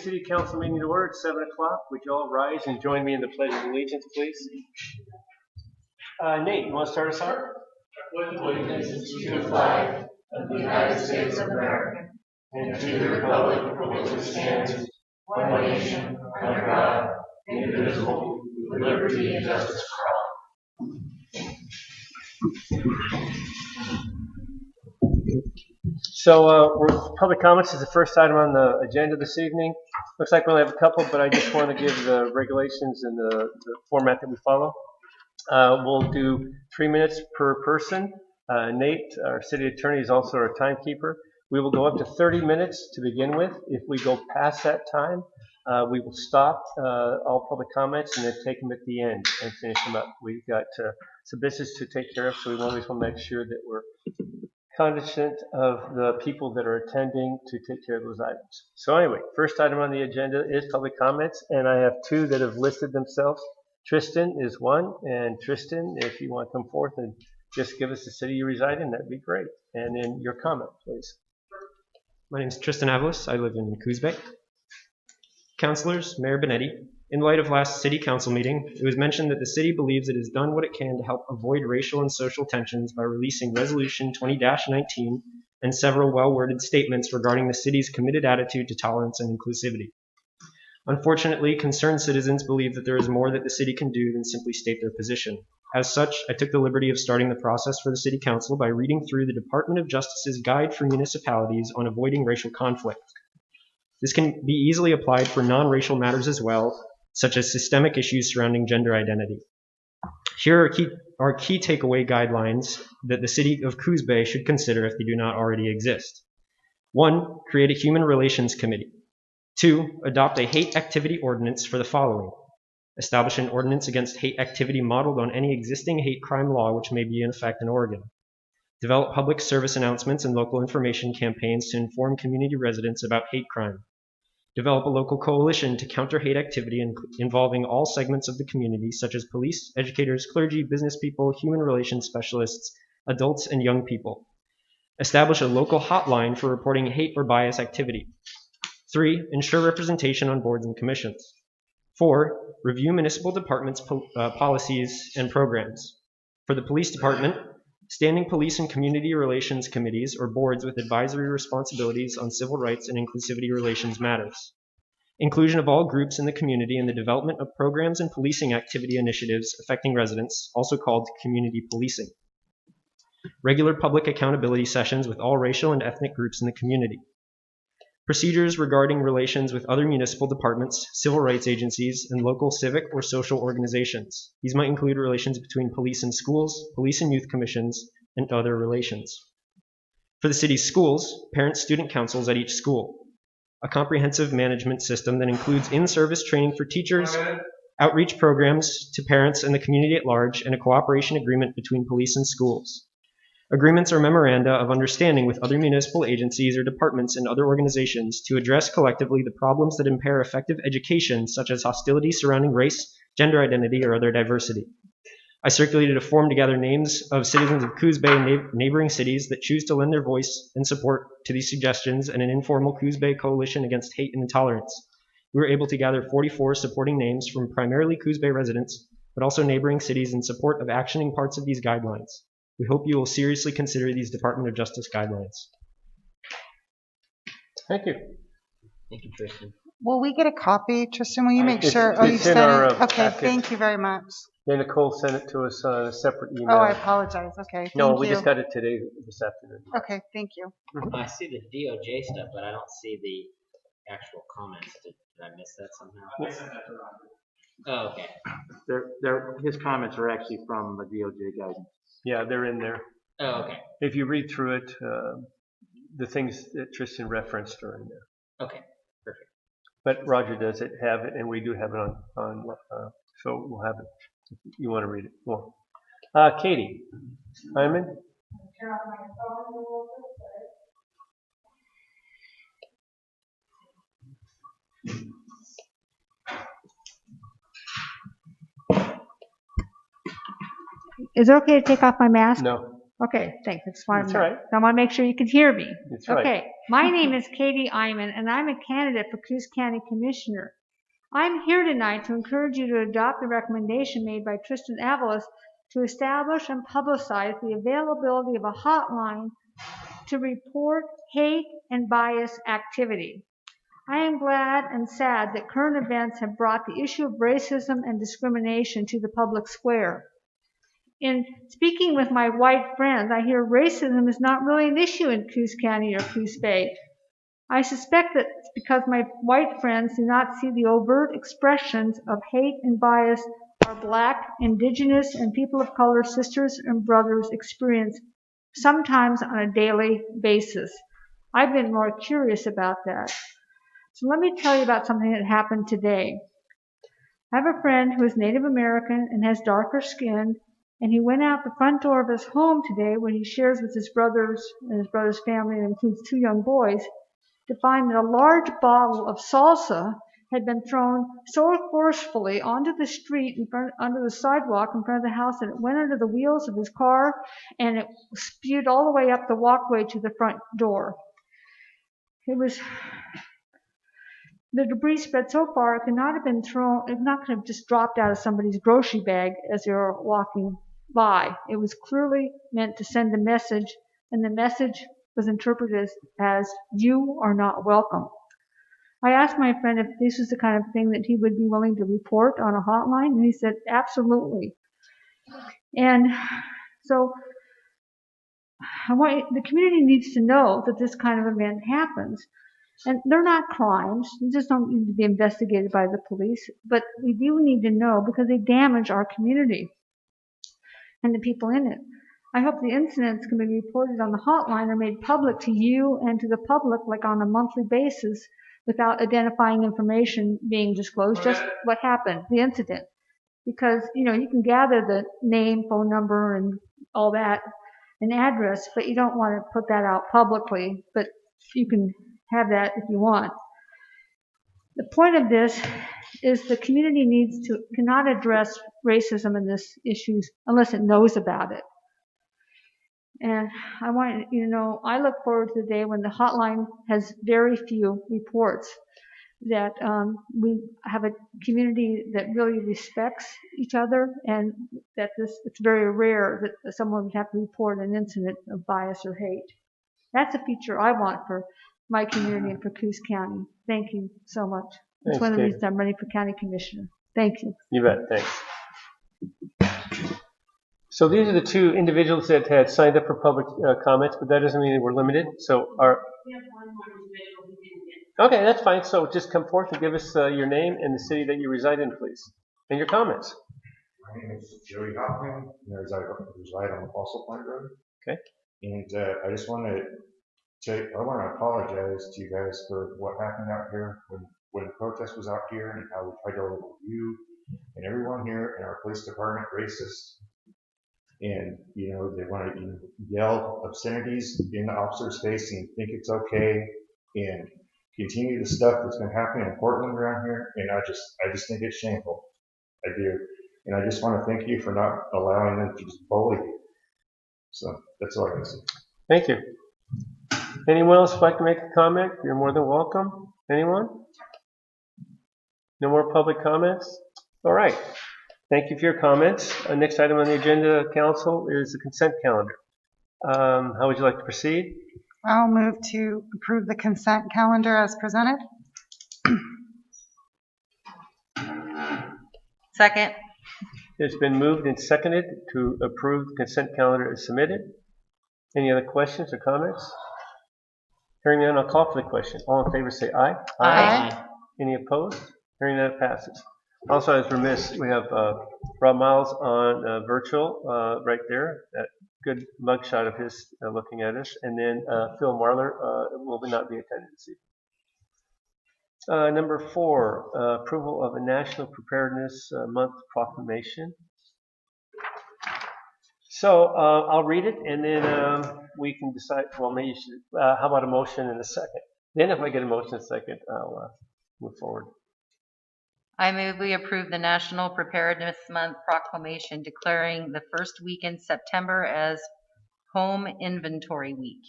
City Council meeting to order at 7 o'clock. Would you all rise and join me in the Pledge of Allegiance, please? Nate, you want to start us off? With allegiance to the flag of the United States of America and to the republic for which it stands, one nation, under God, indivisible, with liberty and justice for all. So, public comments is the first item on the agenda this evening. Looks like we only have a couple, but I just want to give the regulations and the format that we follow. We'll do 3 minutes per person. Nate, our city attorney, is also our timekeeper. We will go up to 30 minutes to begin with. If we go past that time, we will stop all public comments and then take them at the end and finish them up. We've got some business to take care of, so we always want to make sure that we're cognizant of the people that are attending to take care of those items. So anyway, first item on the agenda is public comments, and I have two that have listed themselves. Tristan is one, and Tristan, if you want to come forth and just give us the city you reside in, that'd be great. And then your comment, please. My name is Tristan Avalos. I live in Coos. Councilors, Mayor Benetti, in light of last city council meeting, it was mentioned that the city believes it has done what it can to help avoid racial and social tensions by releasing Resolution 20-19 and several well-worded statements regarding the city's committed attitude to tolerance and inclusivity. Unfortunately, concerned citizens believe that there is more that the city can do than simply state their position. As such, I took the liberty of starting the process for the City Council by reading through the Department of Justice's Guide for Municipalities on Avoiding Racial Conflict. This can be easily applied for non-racial matters as well, such as systemic issues surrounding gender identity. Here are key takeaway guidelines that the City of Coos Bay should consider if they do not already exist. 1. Create a Human Relations Committee. 2. Adopt a hate activity ordinance for the following. Establish an ordinance against hate activity modeled on any existing hate crime law which may be in effect in Oregon. Develop public service announcements and local information campaigns to inform community residents about hate crime. Develop a local coalition to counter hate activity involving all segments of the community, such as police, educators, clergy, business people, human relations specialists, adults, and young people. Establish a local hotline for reporting hate or bias activity. 3. Ensure representation on boards and commissions. 4. Review municipal departments' policies and programs. For the police department, standing police and community relations committees or boards with advisory responsibilities on civil rights and inclusivity relations matters. Inclusion of all groups in the community in the development of programs and policing activity initiatives affecting residents, also called community policing. Regular public accountability sessions with all racial and ethnic groups in the community. Procedures regarding relations with other municipal departments, civil rights agencies, and local civic or social organizations. These might include relations between police and schools, police and youth commissions, and other relations. For the city's schools, parent-student councils at each school. A comprehensive management system that includes in-service training for teachers, outreach programs to parents and the community at large, and a cooperation agreement between police and schools. Agreements or memoranda of understanding with other municipal agencies or departments and other organizations to address collectively the problems that impair effective education, such as hostility surrounding race, gender identity, or other diversity. I circulated a form to gather names of citizens of Coos Bay and neighboring cities that choose to lend their voice and support to these suggestions and an informal Coos Bay coalition against hate and intolerance. We were able to gather 44 supporting names from primarily Coos Bay residents, but also neighboring cities in support of actioning parts of these guidelines. We hope you will seriously consider these Department of Justice guidelines. Thank you. Thank you, Tristan. Will we get a copy, Tristan? Will you make sure? Oh, you it's in sent our, it? Okay, packet. thank you very much. Yeah, Nicole sent it to us on a separate email. Oh, I apologize. Okay, thank No, you. we just got it today, this afternoon. Okay, thank you. I see the DOJ stuff, but I don't see the actual comments. Did I miss that somehow? Oh, okay. His comments are actually from the DOJ guidance. Yeah, they're in there. Oh, okay. If you read through it, the things that Tristan referenced are in there. Okay, perfect. But Roger does have it, and we do have it on so we'll have it if you want to read it more. Katie, Hyman? Is it okay to take off my mask? No. Okay, thanks. I just wanted That's to, all right. I want to make sure you can hear me. That's right. Okay. My name is Katie Iman, and I'm a candidate for Coos County Commissioner. I'm here tonight to encourage you to adopt the recommendation made by Tristan Avalos to establish and publicize the availability of a hotline to report hate and bias activity. I am glad and sad that current events have brought the issue of racism and discrimination to the public square. In speaking with my white friends, I hear racism is not really an issue in Coos County or Coos Bay. I suspect that it's because my white friends do not see the overt expressions of hate and bias our Black, Indigenous, and people of color sisters and brothers experience sometimes on a daily basis. I've been more curious about that. So let me tell you about something that happened today. I have a friend who is Native American and has darker skin, and he went out the front door of his home today when he shares with his brothers and his brother's family, and includes 2 young boys, to find that a large bottle of salsa had been thrown so forcefully onto the street under the sidewalk in front of the house that it went under the wheels of his car and it spewed all the way up the walkway to the front door. The debris spread so far it could not have been thrown, it not could have just dropped out of somebody's grocery bag as they were walking by. It was clearly meant to send a message, and the message was interpreted as you are not welcome. I asked my friend if this was the kind of thing that he would be willing to report on a hotline, and he said absolutely. And so the community needs to know that this kind of event happens. And they're not crimes. They just don't need to be investigated by the police. But we do need to know because they damage our community and the people in it. I hope the incidents can be reported on the hotline or made public to you and to the public, like on a monthly basis, without identifying information being disclosed, just what happened, the incident. Because, you can gather the name, phone number, and all that, an address, but you don't want to put that out publicly, but you can have that if you want. The point of this is the community cannot address racism in this issues unless it knows about it. And I want you to know, I look forward to the day when the hotline has very few reports, that we have a community that really respects each other, and that it's very rare that someone would have to report an incident of bias or hate. That's a feature I want for my community and for Coos County. Thank you so much. That's Thanks, one of the Kate. reasons I'm running for county commissioner. Thank you. You bet, thanks. So these are the 2 individuals that had signed up for public comments, but that doesn't mean they were limited. So okay, that's fine. So just come forth and give us your name and the city that you reside in, please, and your comments. My name is Joey Hoffman, and I reside on Fossil Plant Road. Okay. And I just want to apologize to you guys for what happened out here when the protest was out here, and how we tried to label you and everyone here in our police department racist. And, they want to yell obscenities in the officer's face and think it's okay, and continue the stuff that's been happening in Portland around here. And I just think it's shameful. I do. And I just want to thank you for not allowing them to just bully you. So that's all I can say. Thank you. Anyone else would like to make a comment? You're more than welcome. Anyone? No more public comments? All right. Thank you for your comments. Next item on the agenda, Council, is the consent calendar. How would you like to proceed? I'll move to approve the consent calendar as presented. Second. It's been moved and seconded to approve the consent calendar as submitted. Any other questions or comments? Hearing none, I'll call for the question. All in favor say aye. Aye. Any opposed? Hearing none, it passes. Also, I was remiss, we have Rob Miles on virtual right there. That good mugshot of his looking at us. And then Phil Marler will not be attending this evening. Number 4, approval of a National Preparedness Month proclamation. So I'll read it, and then we can decide, well, maybe you should, how about a motion in a second? Then if I get a motion in a second, I'll move forward. I move we approve the National Preparedness Month proclamation declaring the first week in September as Home Inventory Week.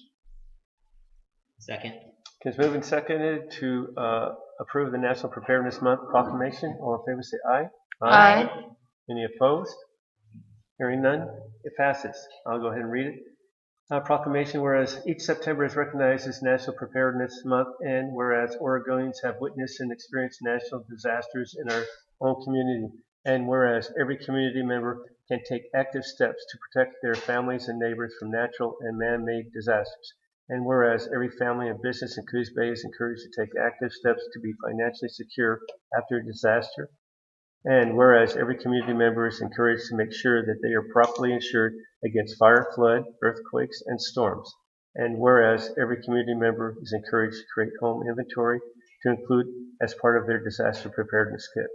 Second. It's moved and seconded to approve the National Preparedness Month proclamation. All in favor say aye. Aye. Any opposed? Hearing none, it passes. I'll go ahead and read it. Proclamation, whereas each September is recognized as National Preparedness Month, and whereas Oregonians have witnessed and experienced national disasters in our own community, and whereas every community member can take active steps to protect their families and neighbors from natural and man-made disasters, and whereas every family and business in Coos Bay is encouraged to take active steps to be financially secure after a disaster, and whereas every community member is encouraged to make sure that they are properly insured against fire, flood, earthquakes, and storms, and whereas every community member is encouraged to create home inventory to include as part of their disaster preparedness kit.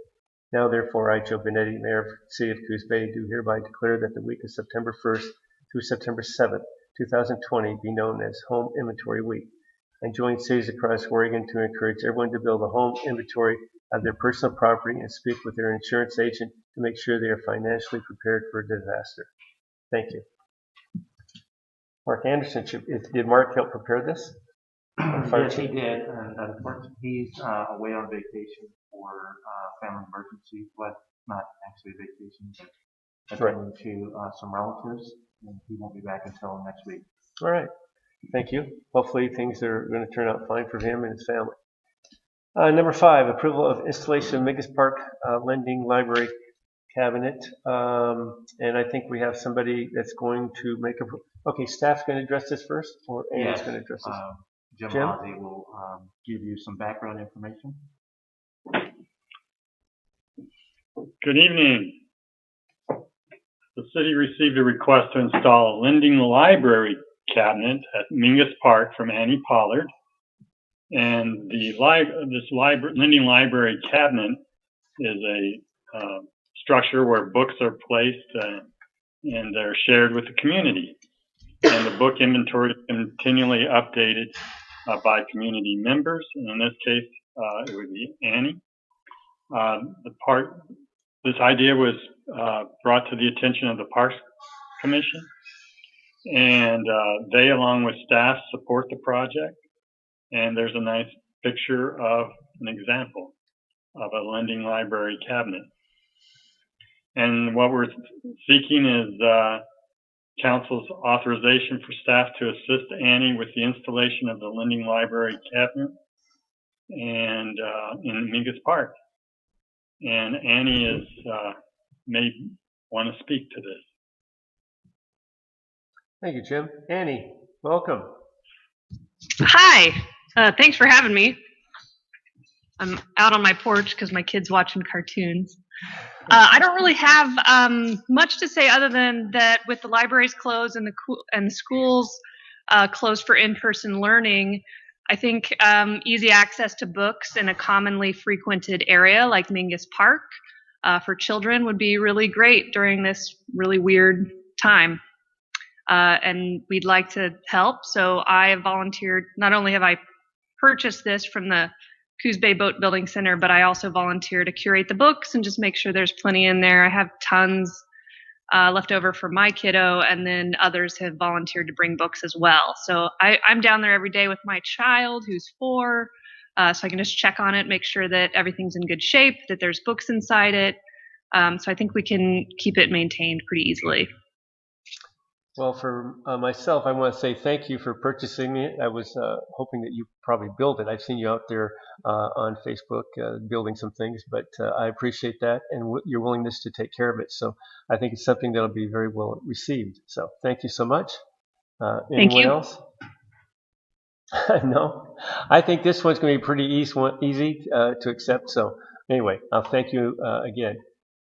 Now, therefore, I, Joe Benetti, Mayor of the City of Coos Bay, do hereby declare that the week of September 1st through September 7th, 2020 be known as Home Inventory Week, and join cities across Oregon to encourage everyone to build a home inventory of their personal property and speak with their insurance agent to make sure they are financially prepared for a disaster. Thank you. Mark Anderson, did Mark help prepare this? Yes, he did, and unfortunately, he's away on vacation for family emergency, but not actually vacation, but attending to some relatives, and he won't be back until next week. All right. Thank you. Hopefully things are going to turn out fine for him and his family. Number 5, approval of installation of Migus Park lending library cabinet. And I think we have somebody that's going to make a... Okay, staff's going to address this first, or Anne's going to address this? Jim Ozzie will give you some background information. Good evening. The city received a request to install a lending library cabinet at Mingus Park from Annie Pollard. And this lending library cabinet is a structure where books are placed and they're shared with the community. And the book inventory is continually updated by community members. And in this case, it would be Annie. This idea was brought to the attention of the Parks Commission, and they, along with staff, support the project. And there's a nice picture of an example of a lending library cabinet. And what we're seeking is council's authorization for staff to assist Annie with the installation of the lending library cabinet and in Mingus Park. And Annie may want to speak to this. Thank you, Jim. Annie, welcome. Hi. Thanks for having me. I'm out on my porch because my kid's watching cartoons. I don't really have much to say other than that with the libraries closed and the schools closed for in-person learning, I think easy access to books in a commonly frequented area like Mingus Park for children would be really great during this really weird time. And we'd like to help. So I have volunteered. Not only have I purchased this from the Coos Bay Boat Building Center, but I also volunteer to curate the books and just make sure there's plenty in there. I have tons left over for my kiddo, and then others have volunteered to bring books as well. So I'm down there every day with my child who's 4, so I can just check on it, make sure that everything's in good shape, that there's books inside it. So I think we can keep it maintained pretty easily. Well, for myself, I want to say thank you for purchasing it. I was hoping that you probably build it. I've seen you out there on Facebook building some things, but I appreciate that and your willingness to take care of it. So I think it's something that'll be very well received. So thank you so much. Anyone else? No? I think this one's going to be pretty easy to accept. So anyway, I'll thank you again.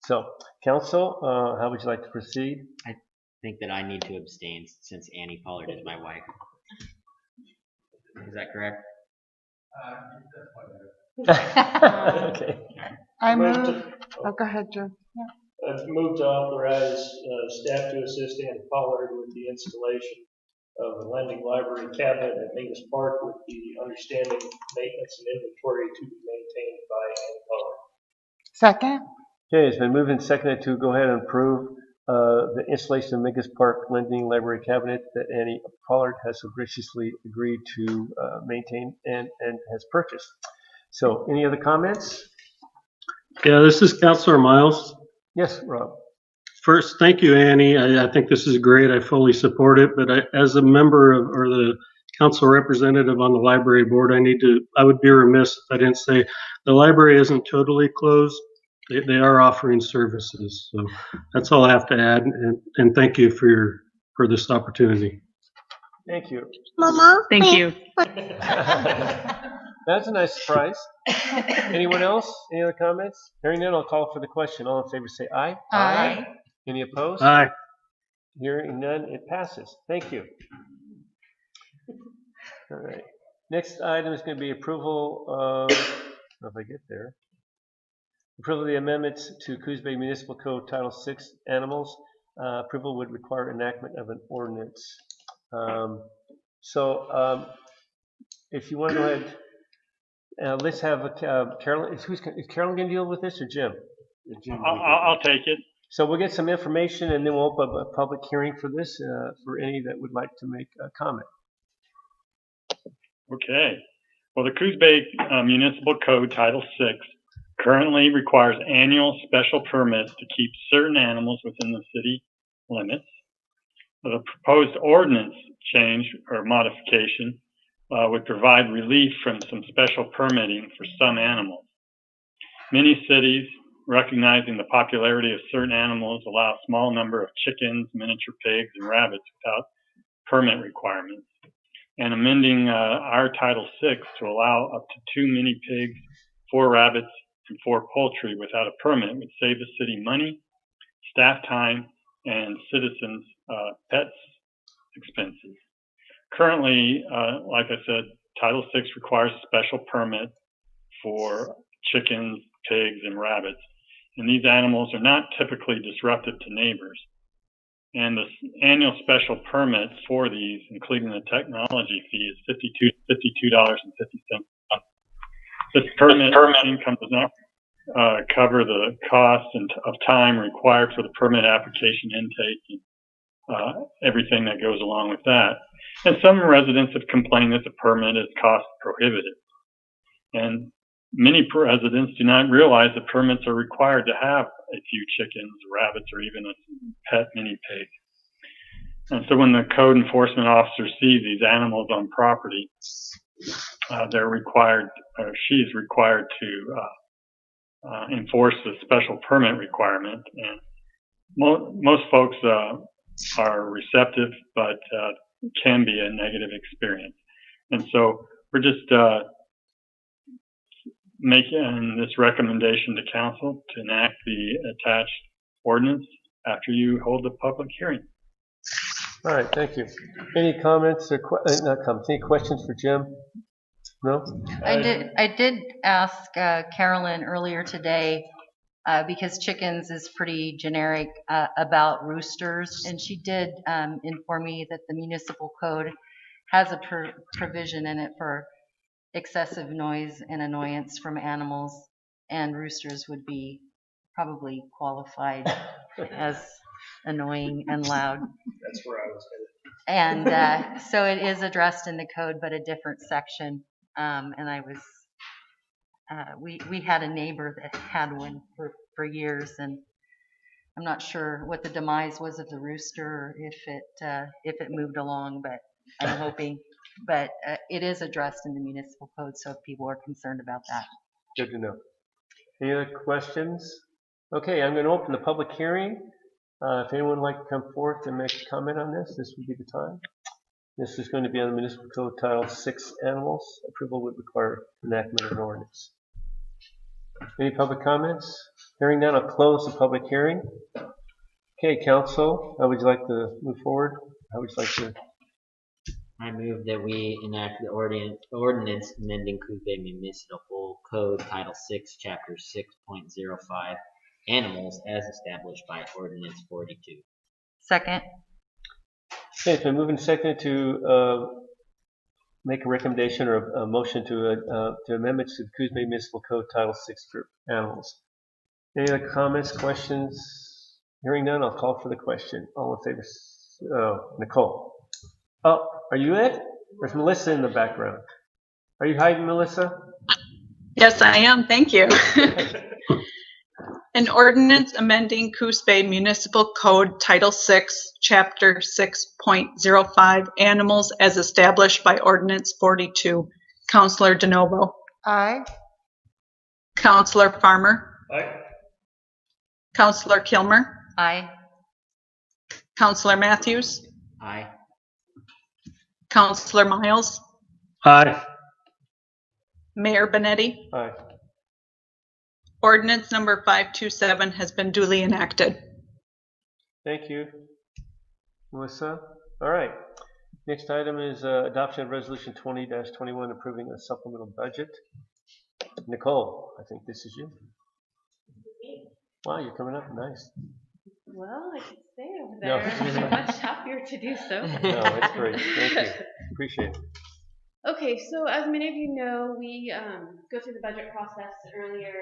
So council, how would you like to proceed? I think that I need to abstain since Annie Pollard is my wife. Is that correct? Okay. I move. Oh, go ahead, Joe. Yeah. I've moved to authorize staff to assist Annie Pollard with the installation of the lending library cabinet at Mingus Park with the understanding maintenance and inventory to be maintained by Annie Pollard. Second. Okay, it's been moved and seconded to go ahead and approve the installation of Migus Park lending library cabinet that Annie Pollard has so graciously agreed to maintain and has purchased. So, any other comments? Yeah, this is Councilor Miles. Yes, Rob. First, thank you, Annie. I think this is great. I fully support it. But as a member of, or the council representative on the library board, I would be remiss if I didn't say the library isn't totally closed. They are offering services. So that's all I have to add. And thank you for this opportunity. Thank you. Mama. Thank you. That's a nice surprise. Anyone else? Any other comments? Hearing none, I'll call for the question. All in favor say aye. Aye. Any opposed? Aye. Hearing none, it passes. Thank you. All right. Next item is going to be approval of, if I get there, approval of the amendments to Coos Bay Municipal Code Title 6 Animals. Approval would require enactment of an ordinance. If you want to go ahead, let's have Carolyn. Is Carolyn going to deal with this or Jim? I'll take it. So we'll get some information and then we'll open up a public hearing for this for any that would like to make a comment. Okay. Well, the Coos Bay Municipal Code Title 6 currently requires annual special permits to keep certain animals within the city limits. The proposed ordinance change or modification would provide relief from some special permitting for some animals. Many cities, recognizing the popularity of certain animals, allow a small number of chickens, miniature pigs, and rabbits without permit requirements. And amending our Title 6 to allow up to 2 mini pigs, 4 rabbits, and 4 poultry without a permit would save the city money, staff time, and citizens' pets expenses. Currently, like I said, Title 6 requires a special permit for chickens, pigs, and rabbits. And these animals are not typically disruptive to neighbors. And the annual special permit for these, including the technology fee, is $52.50. This permit income does not cover the cost of time required for the permit application intake and everything that goes along with that. And some residents have complained that the permit is cost prohibitive. And many residents do not realize that permits are required to have a few chickens, rabbits, or even a pet mini pig. And so when the code enforcement officer sees these animals on property, they're required, or she's required to enforce the special permit requirement. And most folks are receptive, but can be a negative experience. And so we're just making this recommendation to council to enact the attached ordinance after you hold the public hearing. All right, thank you. Any comments or not comments? Any questions for Jim? No. I did ask Carolyn earlier today because chickens is pretty generic about roosters, and she did inform me that the municipal code has a provision in it for excessive noise and annoyance from animals, and roosters would be probably qualified as annoying and loud. That's where I was headed. And so it is addressed in the code, but a different section. And I was, we had a neighbor that had one for years, and I'm not sure what the demise was of the rooster, or if it moved along, but I'm hoping. But it is addressed in the municipal code, so if people are concerned about that. Good to know. Any other questions? Okay, I'm going to open the public hearing. If anyone would like to come forth and make a comment on this, this would be the time. This is going to be on the Municipal Code Title 6 Animals. Approval would require enactment of an ordinance. Any public comments? Hearing none, I'll close the public hearing. Okay, council, how would you like to move forward? How would you like to? I move that we enact the ordinance amending Coos Bay Municipal Code Title 6, Chapter 6.05, Animals, as established by Ordinance 42. Second. Okay, it's been moved and seconded to make a recommendation or a motion to amendments to the Coos Bay Municipal Code Title 6 for animals. Any other comments, questions? Hearing none, I'll call for the question. All in favor? Nicole. Oh, are you it? There's Melissa in the background. Are you hiding, Melissa? Yes, I am. Thank you. An ordinance amending Coos Bay Municipal Code Title 6, Chapter 6.05, Animals as established by Ordinance 42. Counselor DeNovo. Aye. Counselor Farmer. Aye. Counselor Kilmer. Aye. Counselor Matthews. Aye. Counselor Miles. Aye. Mayor Benetti. Aye. Ordinance number 527 has been duly enacted. Thank you, Melissa. All right. Next item is adoption of resolution 20-21 approving a supplemental budget. Nicole, I think this is you. Wow, you're coming up. Nice. Well, I could stay over No. there. I'm much happier to do so. No, it's great. Thank you. Appreciate it. Okay, so as many of you know, we go through the budget process earlier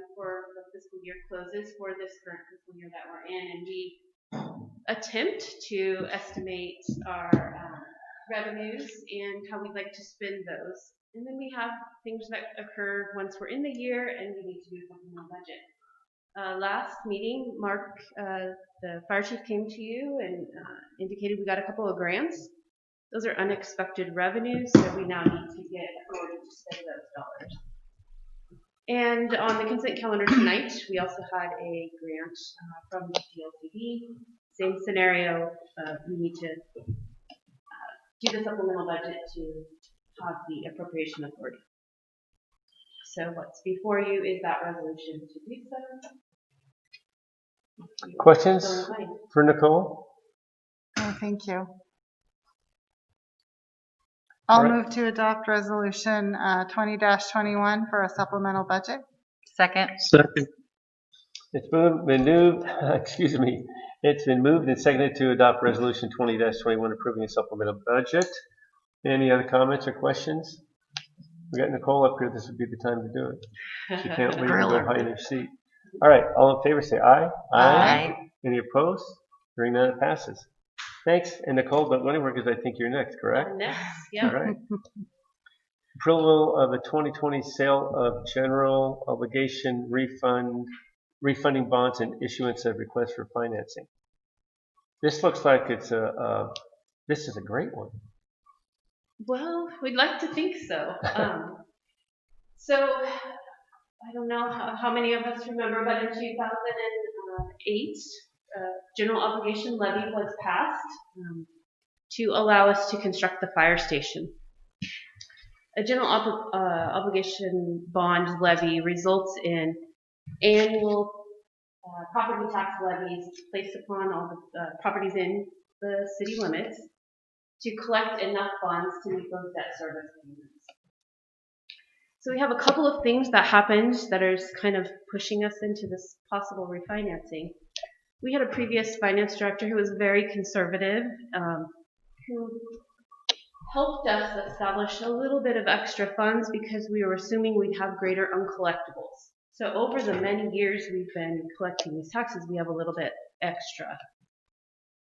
before the fiscal year closes for this current fiscal year that we're in, and we attempt to estimate our revenues and how we'd like to spend those. And then we have things that occur once we're in the year and we need to do something on budget. Last meeting, Mark, the fire chief, came to you and indicated we got a couple of grants. Those are unexpected revenues, so we now need to get authority to spend those dollars. And on the consent calendar tonight, we also had a grant from the DLCD. Same scenario, we need to do the supplemental budget to have the appropriation authority. So what's before you is that resolution to do so. Questions for Nicole? Oh, thank you. I'll move to adopt resolution 20-21 for a supplemental budget. Second. Second. It's been moved, excuse me. It's been moved and seconded to adopt resolution 20-21 approving a supplemental budget. Any other comments or questions? We got Nicole up here. This would be the time to do it. She can't wait to go hide in her seat. All right. All in favor say aye. Aye. Any opposed? Hearing none, it passes. Thanks. And Nicole, don't go anywhere because I think you're next, correct? Next, yeah. All right. Approval of the 2020 sale of general obligation refunding bonds and issuance of requests for financing. This looks like it's this is a great one. Well, we'd like to think so. So I don't know how many of us remember, but in 2008, general obligation levy was passed to allow us to construct the fire station. A general obligation bond levy results in annual property tax levies placed upon all the properties in the city limits to collect enough funds to meet those debt service payments. So we have a couple of things that happened that are kind of pushing us into this possible refinancing. We had a previous finance director who was very conservative, who helped us establish a little bit of extra funds because we were assuming we'd have greater uncollectibles. So over the many years we've been collecting these taxes, we have a little bit extra.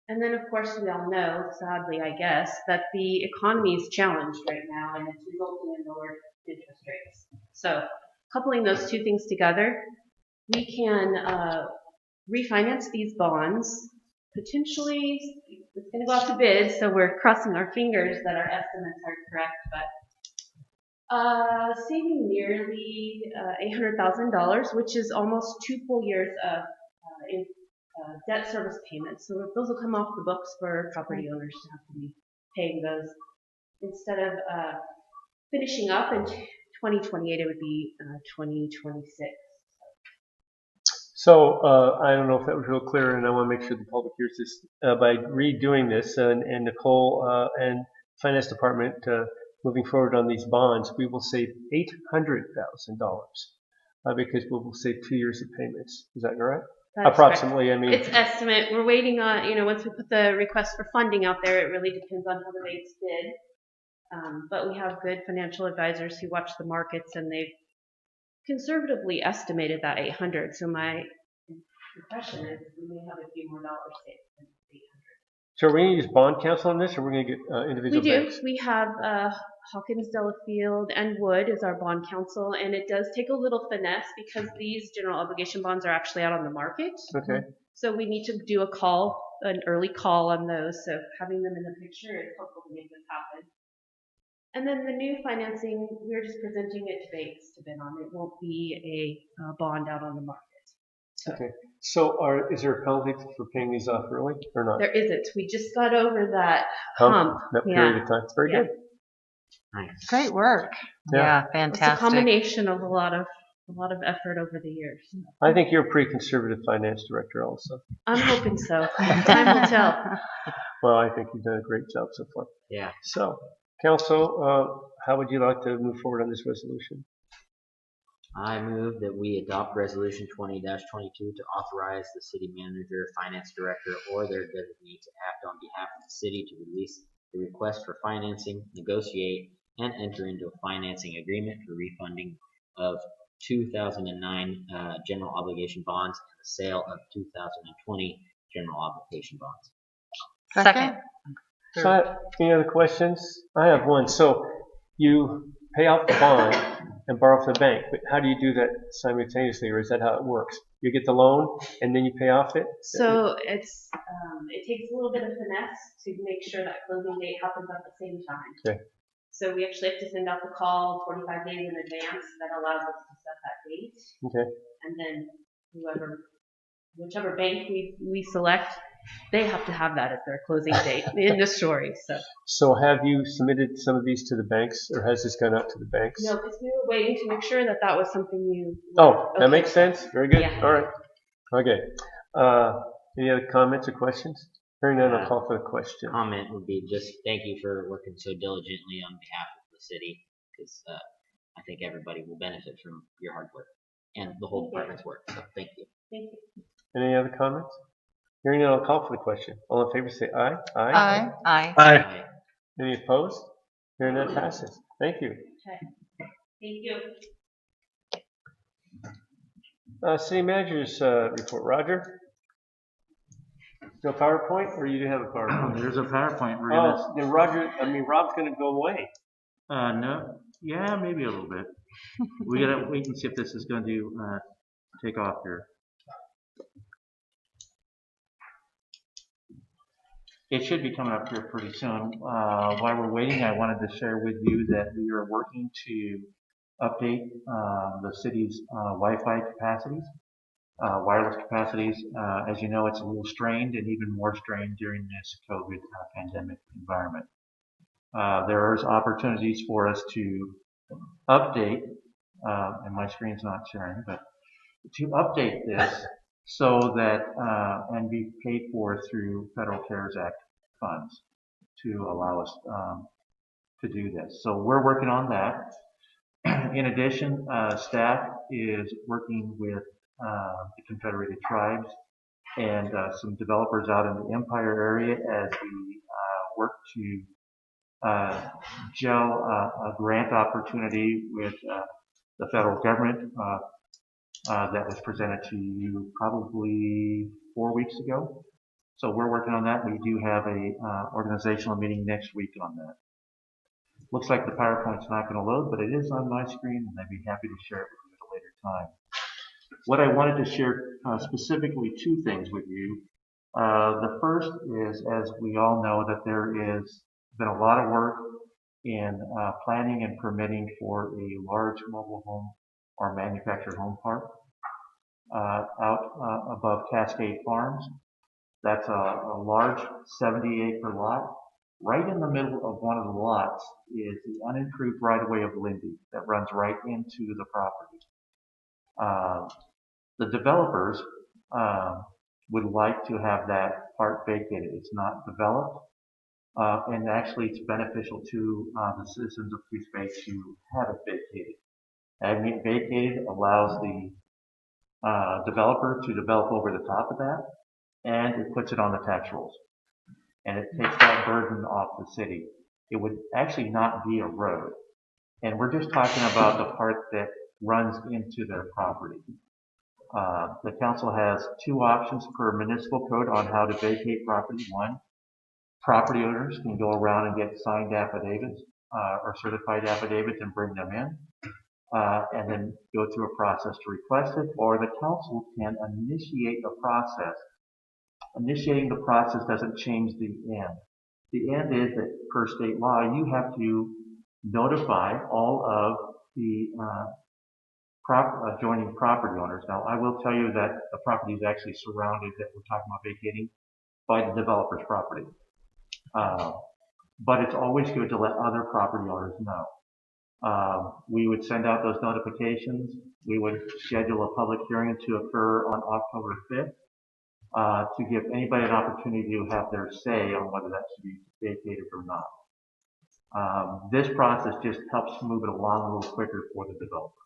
And then, of course, we all know, sadly, I guess, that the economy is challenged right now and it's resulting in lower interest rates. So coupling those two things together, we can refinance these bonds. Potentially, it's going to go out to bid, so we're crossing our fingers that our estimates are correct, but saving nearly $800,000, which is almost 2 full years of debt service payments. So those will come off the books for property owners to have to be paying those. Instead of finishing up in 2028, it would be 2026. So I don't know if that was real clear, and I want to make sure the public hears this. By redoing this, and Nicole and Finance Department moving forward on these bonds, we will save $800,000 because we will save 2 years of payments. Is that correct? That's approximately, correct. I mean. It's estimate. We're waiting on, once we put the request for funding out there, it really depends on how the rates bid. But we have good financial advisors who watch the markets, and they've conservatively estimated that 800. So my the question is, we may have a few more dollars saved than 800. So are we going to use bond counsel on this, or we're going to get We individual do. banks? We have Hawkins, Delafield, and Wood is our bond counsel, and it does take a little finesse because these general obligation bonds are actually out on the market. Okay. So we need to do a call, an early call on those. So having them in the picture is helpful to make this happen. And then the new financing, we're just presenting it to banks to bid on. It won't be a bond out on the market. Okay. So is there a penalty for paying these off early or not? There isn't. We just got over that hump. That period of time. It's very good. Nice. Great work. Yeah. Yeah, It's a fantastic. combination of a lot of effort over the years. I think you're a pretty conservative finance director also. I'm hoping so. Time will tell. Well, I think you've done a great job so far. Yeah. So, Council, how would you like to move forward on this resolution? I move that we adopt Resolution 20-22 to authorize the city manager, finance director, or their designee to act on behalf of the city to release the request for financing, negotiate, and enter into a financing agreement for refunding of 2009 general obligation bonds and the sale of 2020 general obligation bonds. Second. So, any other questions? I have one. So, you pay off the bond and borrow from the bank, but how do you do that simultaneously, or is that how it works? You get the loan and then you pay off it? So it takes a little bit of finesse to make sure that closing date happens at the same time. Okay. So we actually have to send out the call 45 days in advance. That allows us to set that date. Okay. And then whichever bank we select, they have to have that as their closing date in the story. So have you submitted some of these to the banks, or has this gone out to the banks? No, because we were waiting to make sure that that was something you. Oh, that makes sense. Very good. Yeah. All right. Okay. Any other comments or questions? Hearing none, I'll call for the question. Comment would be just thank you for working so diligently on behalf of the city, because I think everybody will benefit from your hard work and the whole department's work. So thank you. Thank you. Any other comments? Hearing none, I'll call for the question. All in favor say aye. Aye. Aye. Aye. Any opposed? Hearing none, passes. Thank you. Okay. Thank you. City manager's report. Roger? No PowerPoint, or you do have a PowerPoint? There's a PowerPoint. Then Rob's going to go away. No. Yeah, maybe a little bit. We gotta wait and see if this is going to take off here. It should be coming up here pretty soon. While we're waiting, I wanted to share with you that we are working to update the city's Wi-Fi capacities, wireless capacities. As you know, it's a little strained and even more strained during this COVID pandemic environment. There's opportunities for us to update, and my screen's not sharing, but to update this so that and be paid for through Federal CARES Act funds to allow us to do this. So we're working on that. In addition, staff is working with the Confederated Tribes and some developers out in the Empire area as we work to gel a grant opportunity with the federal government that was presented to you probably 4 weeks ago. So we're working on that. We do have a organizational meeting next week on that. Looks like the PowerPoint's not going to load, but it is on my screen, and I'd be happy to share it with you at a later time. What I wanted to share specifically two things with you. The first is, as we all know, that there has been a lot of work in planning and permitting for a large mobile home or manufactured home park out above Cascade Farms. That's a large 70-acre lot. Right in the middle of one of the lots is the unimproved right-of-way of Lindy that runs right into the property. The developers would like to have that part vacated. It's not developed, and actually it's beneficial to the citizens of Coos Bay to have it vacated. Having it vacated allows the developer to develop over the top of that, and it puts it on the tax rolls. And it takes that burden off the city. It would actually not be a road. And we're just talking about the part that runs into their property. The council has two options per municipal code on how to vacate property. One, property owners can go around and get signed affidavits or certified affidavits and bring them in, and then go through a process to request it, or the council can initiate the process. Initiating the process doesn't change the end. The end is that per state law, you have to notify all of the adjoining property owners. Now, I will tell you that the property is actually surrounded, that we're talking about vacating, by the developer's property. But it's always good to let other property owners know. We would send out those notifications. We would schedule a public hearing to occur on October 5th to give anybody an opportunity to have their say on whether that should be vacated or not. This process just helps move it along a little quicker for the developer.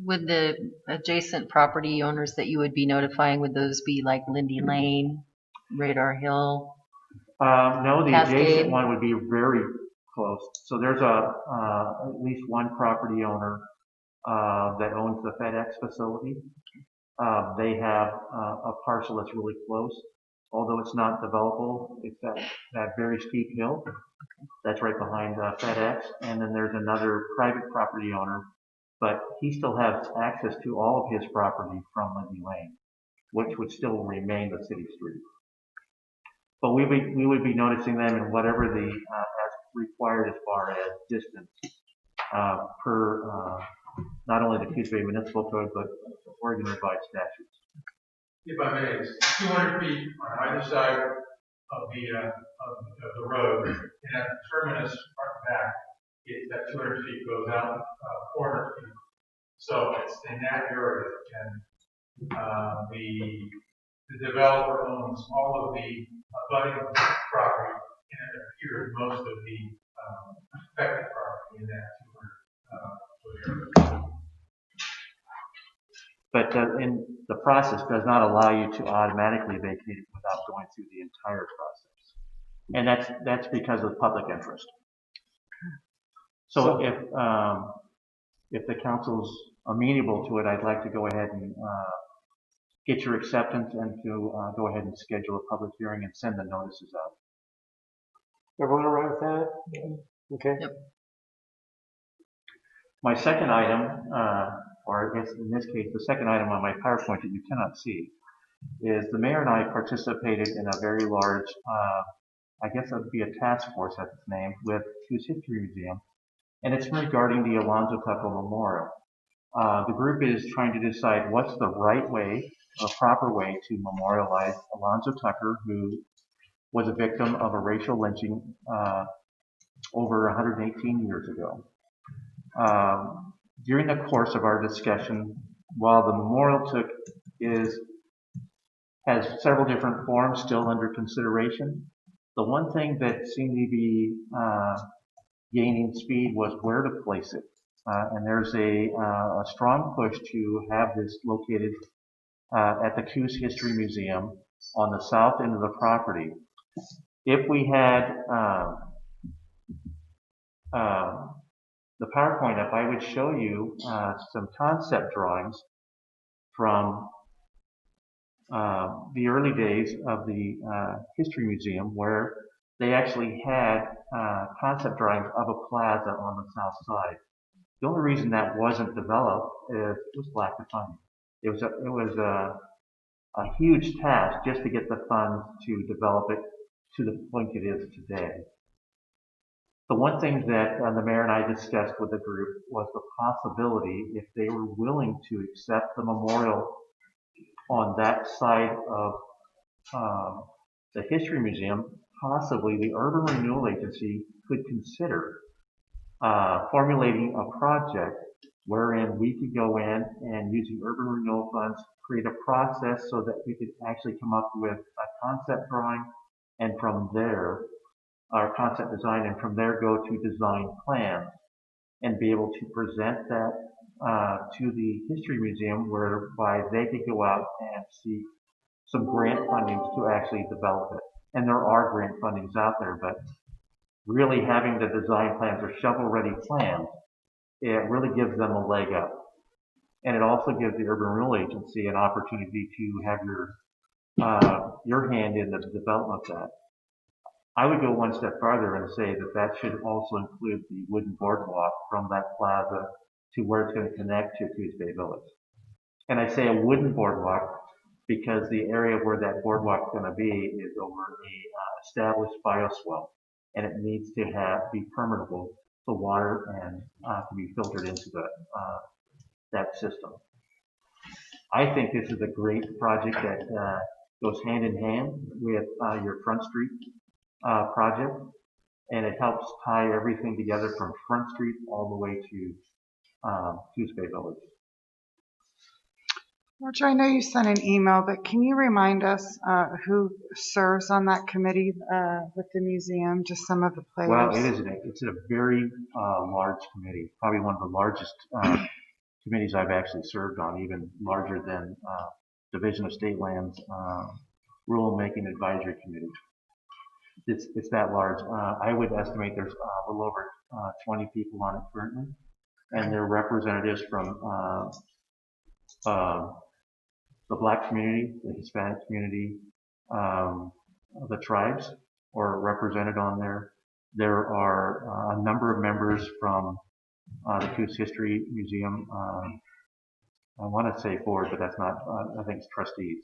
Would the adjacent property owners that you would be notifying, would those be like Lindy Lane, Radar Hill? No, the Cascade? adjacent one would be very close. So there's at least one property owner that owns the FedEx facility. They have a parcel that's really close. Although it's not developable, it's that very steep hill that's right behind FedEx. And then there's another private property owner, but he still has access to all of his property from Lindy Lane, which would still remain the city street. But we would be noticing them in whatever the as required as far as distance per not only the Coos Bay Municipal Code, but Oregon revised statutes. If I may, it's 200 feet on either side of the road, and at the terminus front and back, that 200 feet goes out 400 feet. So it's in that area, and the developer owns all of the abutting property, and it appears most of the affected property in that 200 area. But in the process does not allow you to automatically vacate it without going through the entire process, and that's because of public interest. So if the council's amenable to it, I'd like to go ahead and get your acceptance and to go ahead and schedule a public hearing and send the notices out. Everyone all right with that? Yeah. Okay. Yep. My second item, or I guess in this case, the second item on my PowerPoint that you cannot see, is the mayor and I participated in a very large, I guess it would be a task force at its name, with Coos History Museum, and it's regarding the Alonzo Tucker Memorial. The group is trying to decide what's the right way, a proper way to memorialize Alonzo Tucker, who was a victim of a racial lynching over 118 years ago. During the course of our discussion, while the memorial has several different forms still under consideration, the one thing that seemed to be gaining speed was where to place it. And there's a strong push to have this located at the Coos History Museum on the south end of the property. If we had the PowerPoint up, I would show you some concept drawings from the early days of the History Museum, where they actually had concept drawings of a plaza on the south side. The only reason that wasn't developed is it was lack of funding. It was a huge task just to get the funds to develop it to the point it is today. The one thing that the mayor and I discussed with the group was the possibility, if they were willing to accept the memorial on that side of the History Museum, possibly the Urban Renewal Agency could consider formulating a project wherein we could go in and, using urban renewal funds, create a process so that we could actually come up with a concept drawing, and from there, our concept design, and from there go to design plans and be able to present that to the History Museum, whereby they could go out and seek some grant fundings to actually develop it. And there are grant fundings out there, but really having the design plans or shovel-ready plans, it really gives them a leg up. And it also gives the Urban Renewal Agency an opportunity to have your hand in the development of that. I would go one step farther and say that that should also include the wooden boardwalk from that plaza to where it's going to connect to Coos Bay Village. And I say a wooden boardwalk because the area where that boardwalk is going to be is over a established bioswale, and it needs to be permeable for water and to be filtered into that system. I think this is a great project that goes hand in hand with your Front Street project, and it helps tie everything together from Front Street all the way to Coos Bay Village. Roger, I know you sent an email, but can you remind us who serves on that committee with the museum, just some of the players? Well, it's a very large committee, probably one of the largest committees I've actually served on, even larger than Division of State Lands Rulemaking Advisory Committee. It's that large. I would estimate there's a little over 20 people on it currently, and they're representatives from the Black community, the Hispanic community, the tribes are represented on there. There are a number of members from the Coos History Museum. I want to say board, but that's not. I think it's trustees.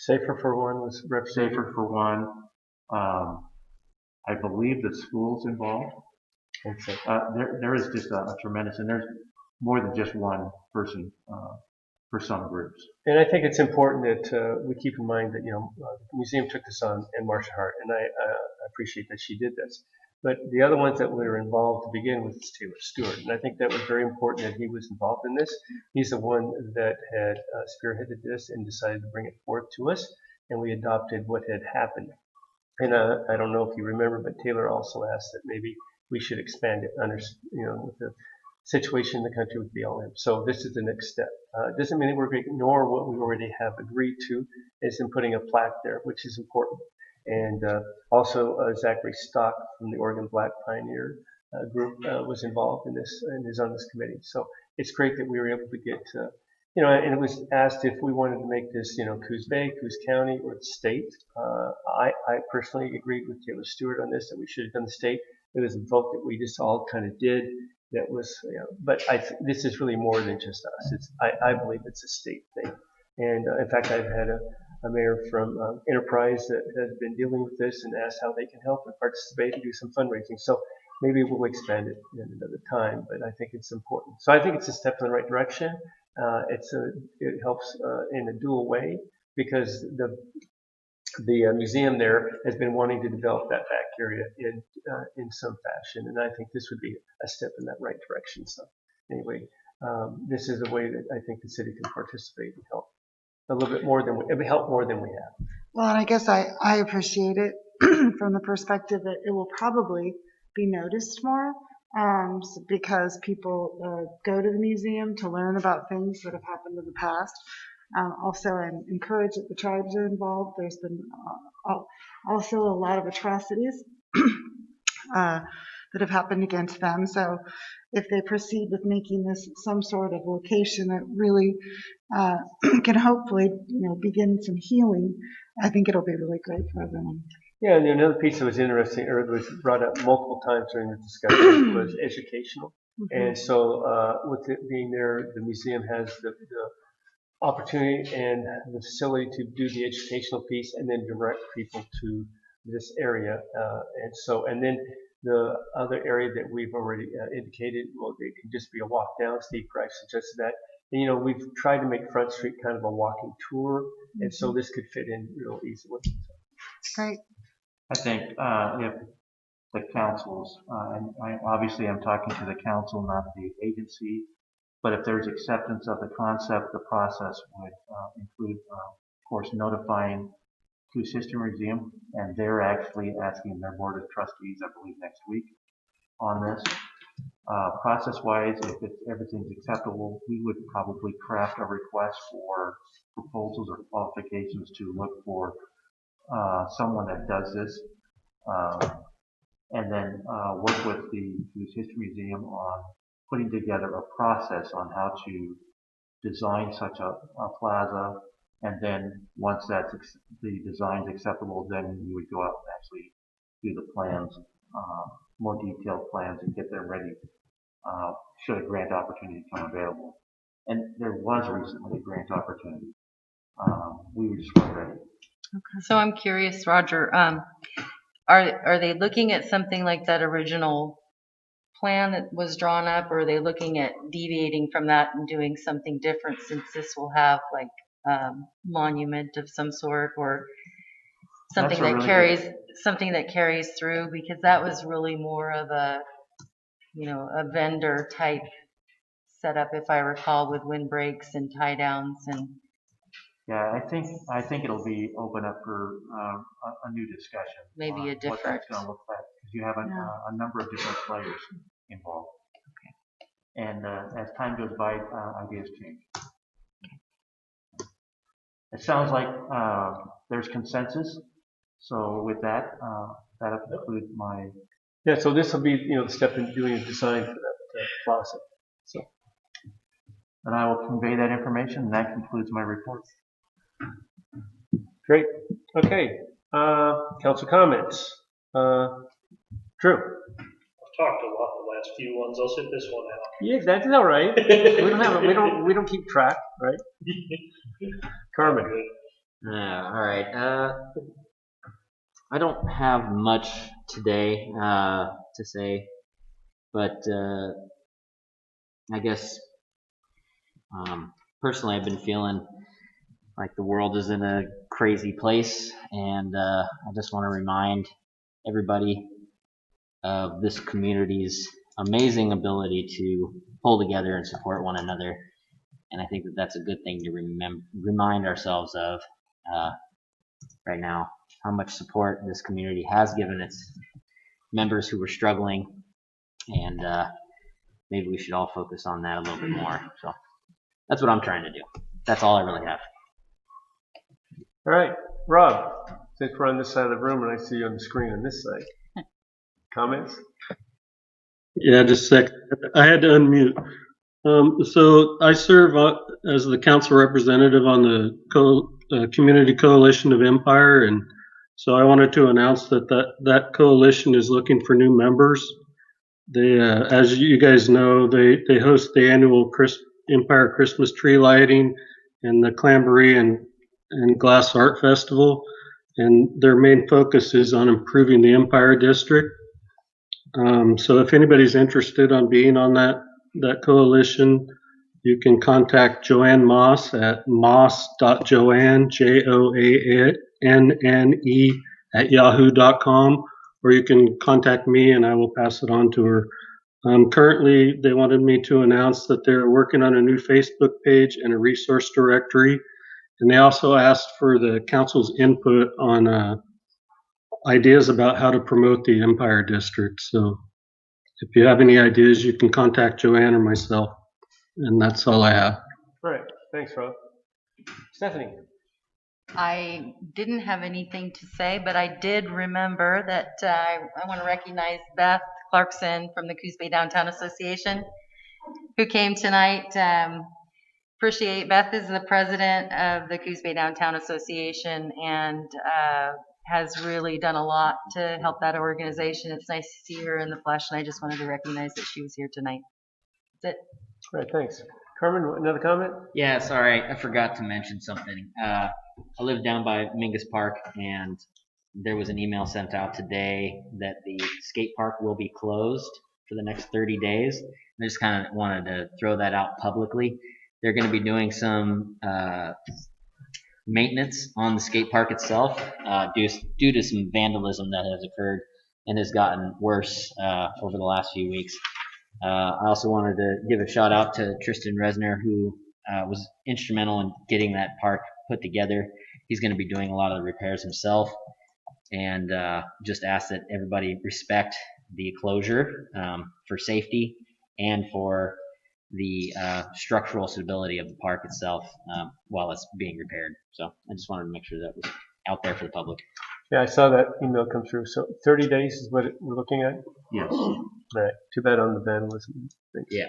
Safer for One was represented. Safer for One. I believe the school's involved. There is just a tremendous, and there's more than just one person for some groups. And I think it's important that we keep in mind that, the museum took this on, and Marcia Hart, and I appreciate that she did this. But the other ones that were involved to begin with was Taylor Stewart, and I think that was very important that he was involved in this. He's the one that had spearheaded this and decided to bring it forth to us, and we adopted what had happened. And I don't know if you remember, but Taylor also asked that maybe we should expand it under, with the situation in the country with BLM. So this is the next step. It doesn't mean that we're going to ignore what we already have agreed to, is in putting a plaque there, which is important. And also Zachary Stock from the Oregon Black Pioneer group was involved in this and is on this committee. So it's great that we were able to get, and it was asked if we wanted to make this, Coos Bay, Coos County, or the state. I personally agreed with Taylor Stewart on this, that we should have done the state. It was a vote that we just all kind of did. That was, but this is really more than just us. I believe it's a state thing. And in fact, I've had a mayor from Enterprise that has been dealing with this and asked how they can help and participate and do some fundraising. So maybe we'll expand it in another time, but I think it's important. So I think it's a step in the right direction. It helps in a dual way, because the museum there has been wanting to develop that back area in some fashion, and I think this would be a step in that right direction. So anyway, this is a way that I think the city can participate and help a little bit more than we have. Well, and I guess I appreciate it from the perspective that it will probably be noticed more, because people go to the museum to learn about things that have happened in the past. Also, I'm encouraged that the tribes are involved. There's been also a lot of atrocities that have happened against them. So if they proceed with making this some sort of location that really can hopefully, begin some healing, I think it'll be really great for everyone. Yeah, and another piece that was interesting, or was brought up multiple times during the discussion, was educational. Mm-hmm. And so with it being there, the museum has the opportunity and the facility to do the educational piece and then direct people to this area. And then the other area that we've already indicated, well, it can just be a walk down. Steve Price suggested that. And, we've tried to make Front Street kind of a walking tour, and so this could fit in real easily. Great. I think if the councils, and obviously I'm talking to the council, not the agency, but if there's acceptance of the concept, the process would include, of course, notifying Coos History Museum, and they're actually asking their board of trustees, I believe, next week on this. Process-wise, if everything's acceptable, we would probably craft a request for proposals or qualifications to look for someone that does this, and then work with the Coos History Museum on putting together a process on how to design such a plaza, and then once that's the design's acceptable, then you would go out and actually do the plans, more detailed plans, and get them ready should a grant opportunity come available. And there was recently a grant opportunity. We were just weren't ready. So I'm curious, Roger, are they looking at something like that original plan that was drawn up, or are they looking at deviating from that and doing something different, since this will have like monument of some sort, or something that carries through? Because that was really more of a, a vendor type setup, if I recall, with windbreaks and tie downs and. Yeah, I think it'll be open up for a new discussion. Maybe a different. What that's going to look like, because you have a number of different players involved. Okay. And as time goes by, ideas change. It sounds like there's consensus. So with that, that'll conclude my. Yeah. So this will be the step in doing a design for that plaza. So. And I will convey that information, and that concludes my report. Great. Okay. Council comments. Drew. I've talked a lot in the last few ones. I'll sit this one out. Yeah, that's all right. We don't keep track, right? Carmen. All right. I don't have much today to say, but I guess personally, I've been feeling like the world is in a crazy place, and I just want to remind everybody of this community's amazing ability to pull together and support one another. And I think that that's a good thing to remind ourselves of right now, how much support this community has given its members who were struggling, and maybe we should all focus on that a little bit more. So that's what I'm trying to do. That's all I really have. All right, Rob, since we're on this side of the room and I see you on the screen on this side, comments? Yeah, just a sec. I had to unmute. So I serve as the council representative on the Community Coalition of Empire, and so I wanted to announce that coalition is looking for new members. They, as you guys know, they host the annual Empire Christmas tree lighting and the Clamboree and Glass Art Festival, and their main focus is on improving the Empire District. So if anybody's interested on being on that coalition, you can contact Joanne Moss at moss.joanne, JOANNE @yahoo.com, or you can contact me and I will pass it on to her. Currently, they wanted me to announce that they're working on a new Facebook page and a resource directory. And they also asked for the council's input on ideas about how to promote the Empire District. So if you have any ideas, you can contact Joanne or myself. And that's all I have. All right. Thanks, Rob. Stephanie. I didn't have anything to say, but I did remember that I want to recognize Beth Clarkson from the Coos Bay Downtown Association, who came tonight. Appreciate Beth is the president of the Coos Bay Downtown Association and has really done a lot to help that organization. It's nice to see her in the flesh, and I just wanted to recognize that she was here tonight. That's it. All right, thanks. Carmen, another comment? Yeah, sorry, I forgot to mention something. I live down by Mingus Park, and there was an email sent out today that the skate park will be closed for the next 30 days. I just kind of wanted to throw that out publicly. They're going to be doing some maintenance on the skate park itself due to some vandalism that has occurred and has gotten worse over the last few weeks. I also wanted to give a shout out to Tristan Resner, who was instrumental in getting that park put together. He's going to be doing a lot of the repairs himself, and just ask that everybody respect the closure for safety and for the structural stability of the park itself while it's being repaired. So I just wanted to make sure that was out there for the public. Yeah, I saw that email come through. So 30 days is what we're looking at? Yes. All right. Too bad on the vandalism. Thanks. Yeah.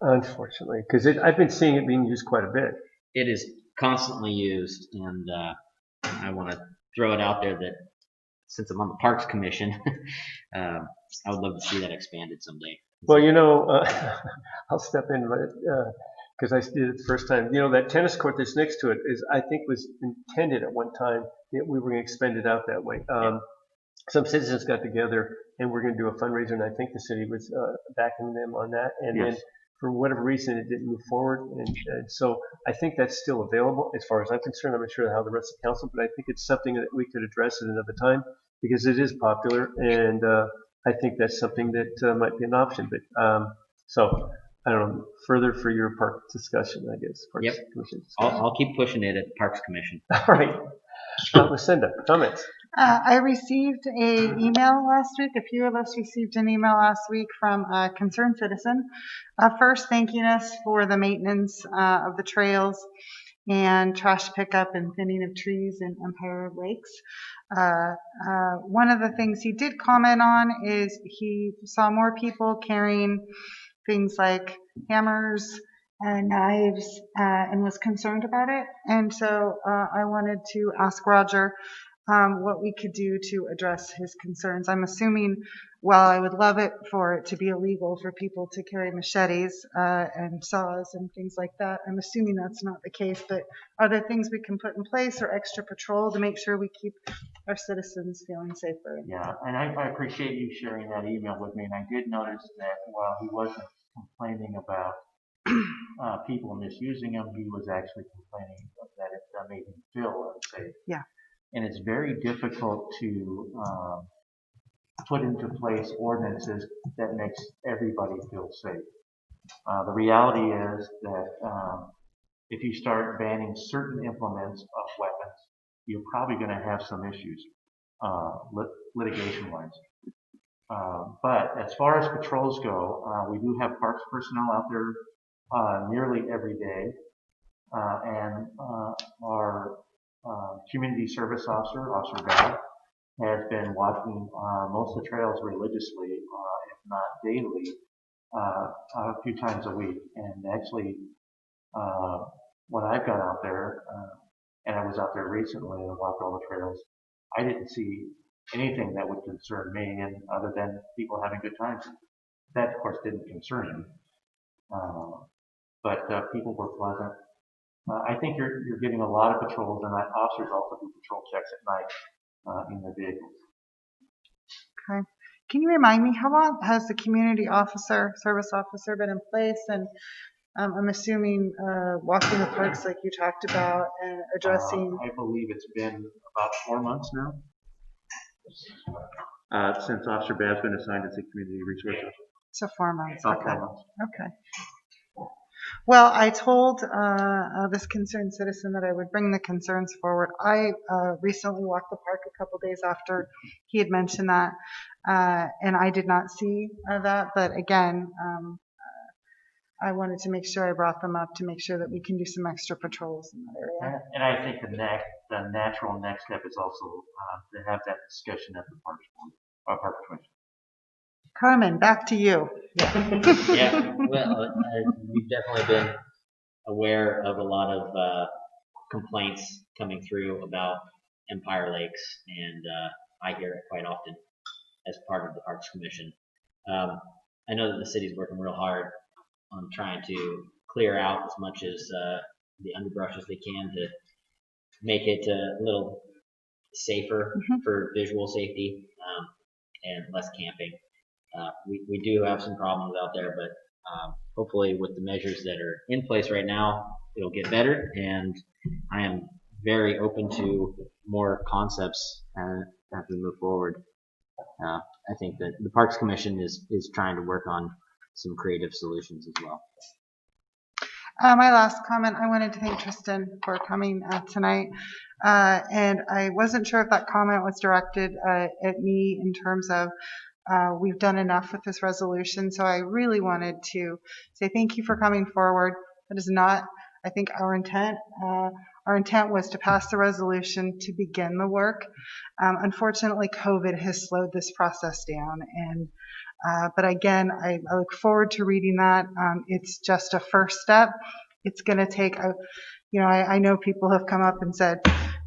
Unfortunately, because I've been seeing it being used quite a bit. It is constantly used, and I want to throw it out there that since I'm on the Parks Commission, I would love to see that expanded someday. Well, you know, I'll step in, because I did it the first time. You know, that tennis court that's next to it I think, was intended at one time that we were going to expand it out that way. Some citizens got together and we're going to do a fundraiser, and I think the city was backing them on that. And Yes. then for whatever reason, it didn't move forward. And so I think that's still available as far as I'm concerned. I'm not sure how the rest of the council, but I think it's something that we could address at another time because it is popular. And I think that's something that might be an option. But so I don't know, further for your park discussion, I guess. Parks Commission discussion. I'll keep pushing it at the Parks Commission. All right. Lucinda, comments? I received an email last week. A few of us received an email last week from a concerned citizen. First, thanking us for the maintenance of the trails and trash pickup and thinning of trees in Empire Lakes. One of the things he did comment on is he saw more people carrying things like hammers and knives and was concerned about it. And so I wanted to ask Roger what we could do to address his concerns. I'm assuming, while I would love it for it to be illegal for people to carry machetes and saws and things like that, I'm assuming that's not the case, but are there things we can put in place or extra patrol to make sure we keep our citizens feeling safer? Yeah, and I appreciate you sharing that email with me, and I did notice that while he wasn't complaining about people misusing them, he was actually complaining that it made him feel unsafe. Yeah. And it's very difficult to put into place ordinances that makes everybody feel safe. The reality is that if you start banning certain implements of weapons, you're probably going to have some issues litigation-wise. But as far as patrols go, we do have parks personnel out there nearly every day, and our community service officer, Officer Bell, has been walking most of the trails religiously, if not daily, a few times a week. And actually, when I've gone out there, and I was out there recently and walked all the trails, I didn't see anything that would concern me, and other than people having good times. That, of course, didn't concern me. But people were pleasant. I think you're getting a lot of patrols, and officers also do patrol checks at night in their vehicles. Okay. Can you remind me, how long has the community service officer been in place? And I'm assuming walking the parks like you talked about and addressing. I believe it's been about 4 months now since Officer Babb's been assigned as a community resource officer. So 4 months. About Okay. 4 months. Okay. Well, I told this concerned citizen that I would bring the concerns forward. I recently walked the park a couple days after he had mentioned that, and I did not see that. But again, I wanted to make sure I brought them up to make sure that we can do some extra patrols in that area. And I think the natural next step is also to have that discussion at the Parks Commission. Carmen, back to you. Yeah, well, we've definitely been aware of a lot of complaints coming through about Empire Lakes, and I hear it quite often as part of the Parks Commission. I know that the city's working real hard on trying to clear out as much as the underbrush as they can to make it a little safer for visual safety and less camping. We do have some problems out there, but hopefully with the measures that are in place right now, it'll get better, and I am very open to more concepts as we move forward. I think that the Parks Commission is trying to work on some creative solutions as well. My last comment, I wanted to thank Tristan for coming tonight. And I wasn't sure if that comment was directed at me in terms of we've done enough with this resolution. So I really wanted to say thank you for coming forward. That is not, I think, our intent. Our intent was to pass the resolution to begin the work. Unfortunately, COVID has slowed this process down, and But again, I look forward to reading that. It's just a first step. It's going to take I know people have come up and said,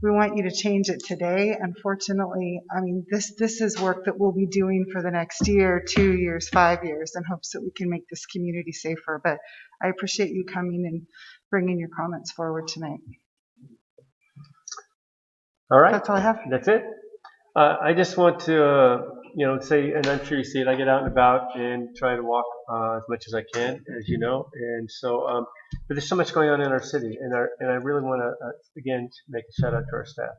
we want you to change it today. Unfortunately, I mean, this is work that we'll be doing for the next year, 2 years, 5 years, in hopes that we can make this community safer. But I appreciate you coming and bringing your comments forward tonight. All right. That's all I have. That's it. I just want to, say, and I'm sure you see it, I get out and about and try to walk as much as I can, as you know. And so, but there's so much going on in our city, and I really want to, again, make a shout out to our staff.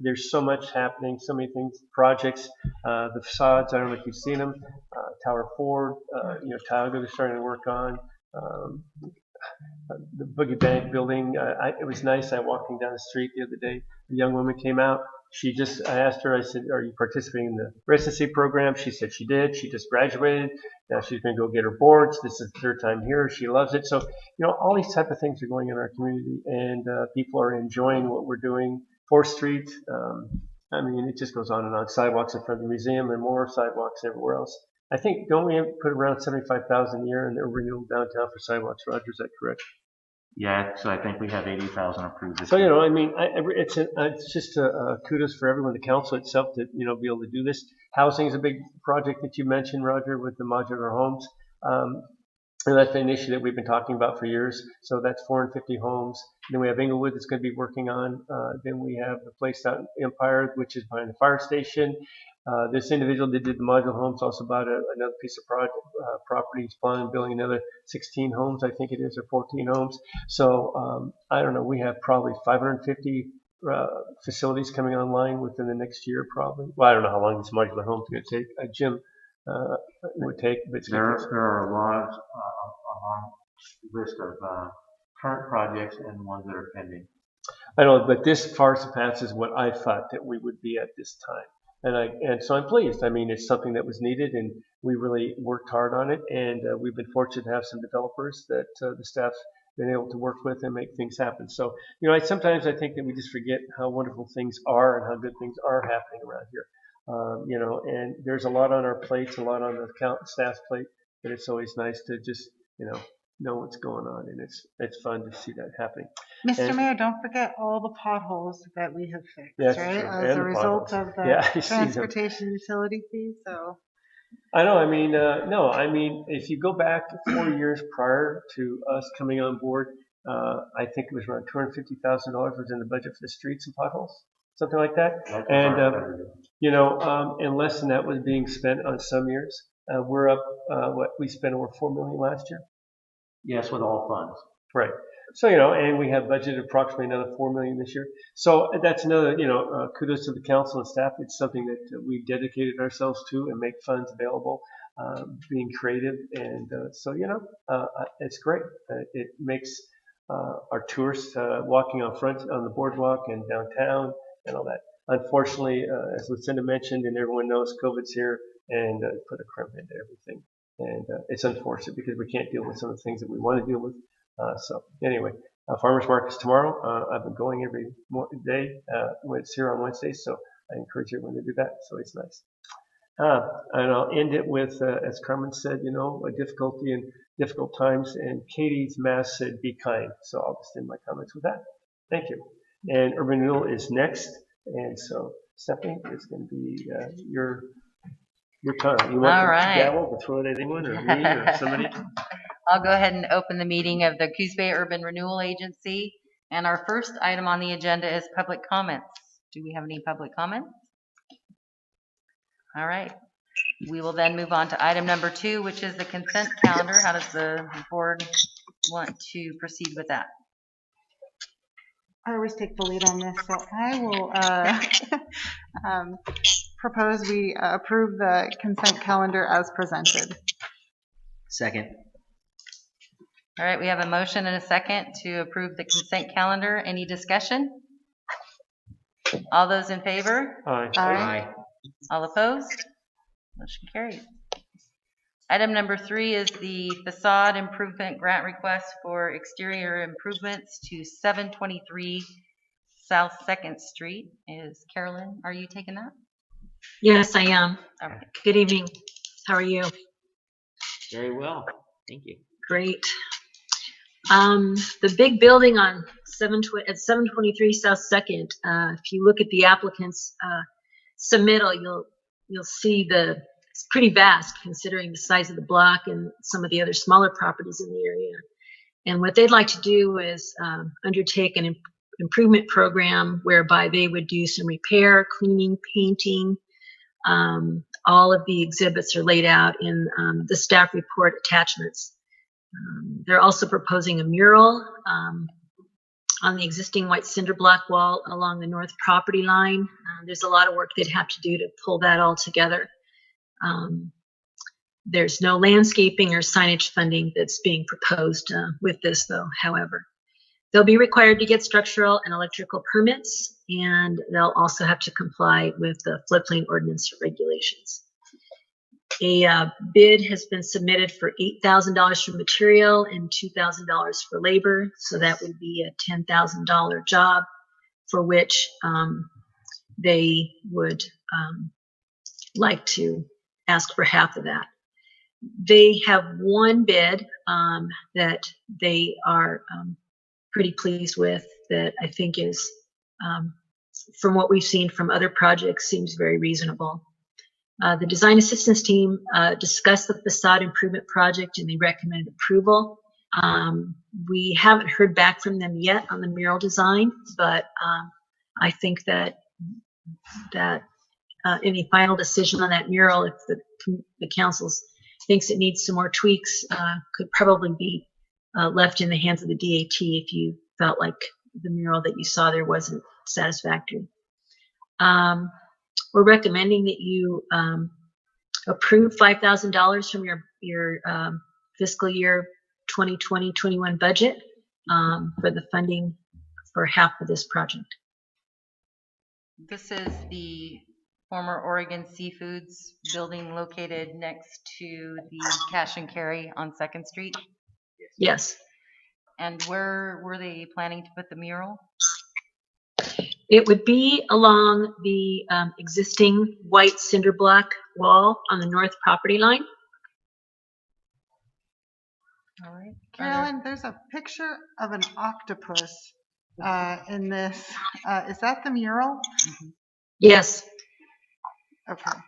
There's so much happening, so many things, projects, the facades, I don't know if you've seen them, Tower Ford, tioga they're starting to work on. The Boogie Bank building, it was nice. I walking down the street the other day. A young woman came out. I asked her, I said, are you participating in the residency program? She said she did. She just graduated. Now she's going to go get her boards. This is her time here. She loves it. So, all these type of things are going in our community, and people are enjoying what we're doing. 4th Street, it just goes on and on. Sidewalks in front of the museum and more sidewalks everywhere else. I think, don't we put around $75,000 a year in the Renewal downtown for sidewalks, Roger? Is that correct? Yeah, so I think we have 80,000 approved this So, year. it's just a kudos for everyone, the council itself, to, be able to do this. Housing is a big project that you mentioned, Roger, with the modular homes. And that's an issue that we've been talking about for years. So that's 450 homes. Then we have Inglewood that's going to be working on. Then we have the place out in Empire, which is behind the fire station. This individual that did the modular homes also bought another piece of property. He's planning on building another 16 homes, I think it is, or 14 homes. So I don't know. We have probably 550 facilities coming online within the next year, probably. Well, I don't know how long this modular home is going to take. Jim would take. But there are a long list of current projects and ones that are pending. I know, but this far surpasses what I thought that we would be at this time. And so I'm pleased. It's something that was needed, and we really worked hard on it. And we've been fortunate to have some developers that the staff's been able to work with and make things happen. So, sometimes I think that we just forget how wonderful things are and how good things are happening around here. And there's a lot on our plates, a lot on the staff's plate, but it's always nice to just, know what's going on, and it's fun to see that happening. Mr. Mayor, don't forget all the potholes that we have fixed, yes, right? True. As and a result of the transportation utility fee. So I know. If you go back 4 years prior to us coming on board, I think it was around $250,000 was in the budget for the streets and potholes, something like that. And and less than that was being spent on some years. We're up. We spent over $4 million last year. Yes, with all funds. Right. So, and we have budgeted approximately another $4 million this year. So that's another, kudos to the council and staff. It's something that we've dedicated ourselves to and make funds available, being creative. And it's great. It makes our tourists walking on the boardwalk and downtown and all that. Unfortunately, as Lucinda mentioned, and everyone knows, COVID's here and put a crimp into everything. And it's unfortunate because we can't deal with some of the things that we want to deal with. So anyway, farmers markets tomorrow. I've been going every day when it's here on Wednesdays, so I encourage everyone to do that. So it's nice. And I'll end it with, as Carmen said, a difficulty and difficult times. And Katie's mass said, "Be kind." So I'll just end my comments with that. Thank you. And Urban Renewal is next, and so Stephanie, it's going to be your time. You want All to right. gavel to throw it at anyone or me or somebody? I'll go ahead and open the meeting of the Coos Bay Urban Renewal Agency. And our first item on the agenda is public comments. Do we have any public comments? All right. We will then move on to item number 2, which is the consent calendar. How does the board want to proceed with that? I always take the lead on this, so I will propose we approve the consent calendar as presented. Second. All right, we have a motion and a second to approve the consent calendar. Any discussion? All those in favor? Aye. Aye. All opposed? Motion carried. Item number 3 is the facade improvement grant request for exterior improvements to 723 South 2nd Street. Is Carolyn, are you taking that? Yes, I am. Okay. Good evening. How are you? Very well. Thank you. Great. The big building on 723 South 2nd, if you look at the applicant's submittal, you'll see it's pretty vast considering the size of the block and some of the other smaller properties in the area. And what they'd like to do is undertake an improvement program whereby they would do some repair, cleaning, painting. All of the exhibits are laid out in the staff report attachments. They're also proposing a mural on the existing white cinder block wall along the north property line. There's a lot of work they'd have to do to pull that all together. There's no landscaping or signage funding that's being proposed with this, though, however. They'll be required to get structural and electrical permits, and they'll also have to comply with the floodplain ordinance regulations. A bid has been submitted for $8,000 for material and $2,000 for labor, so that would be a $10,000 job for which they would like to ask for half of that. They have one bid that they are pretty pleased with, that I think is, from what we've seen from other projects, seems very reasonable. The design assistance team discussed the facade improvement project and they recommended approval. We haven't heard back from them yet on the mural design, but I think that any final decision on that mural, if the council thinks it needs some more tweaks, could probably be left in the hands of the DAT if you felt like the mural that you saw there wasn't satisfactory. We're recommending that you approve $5,000 from your fiscal year 2020-21 budget for the funding for half of this project. This is the former Oregon Seafoods building located next to the cash and carry on 2nd Street? Yes. And where were they planning to put the mural? It would be along the existing white cinder block wall on the north property line. All right. Carolyn, there's a picture of an octopus in this. Is that the mural? Mm-hmm. Yes. Okay.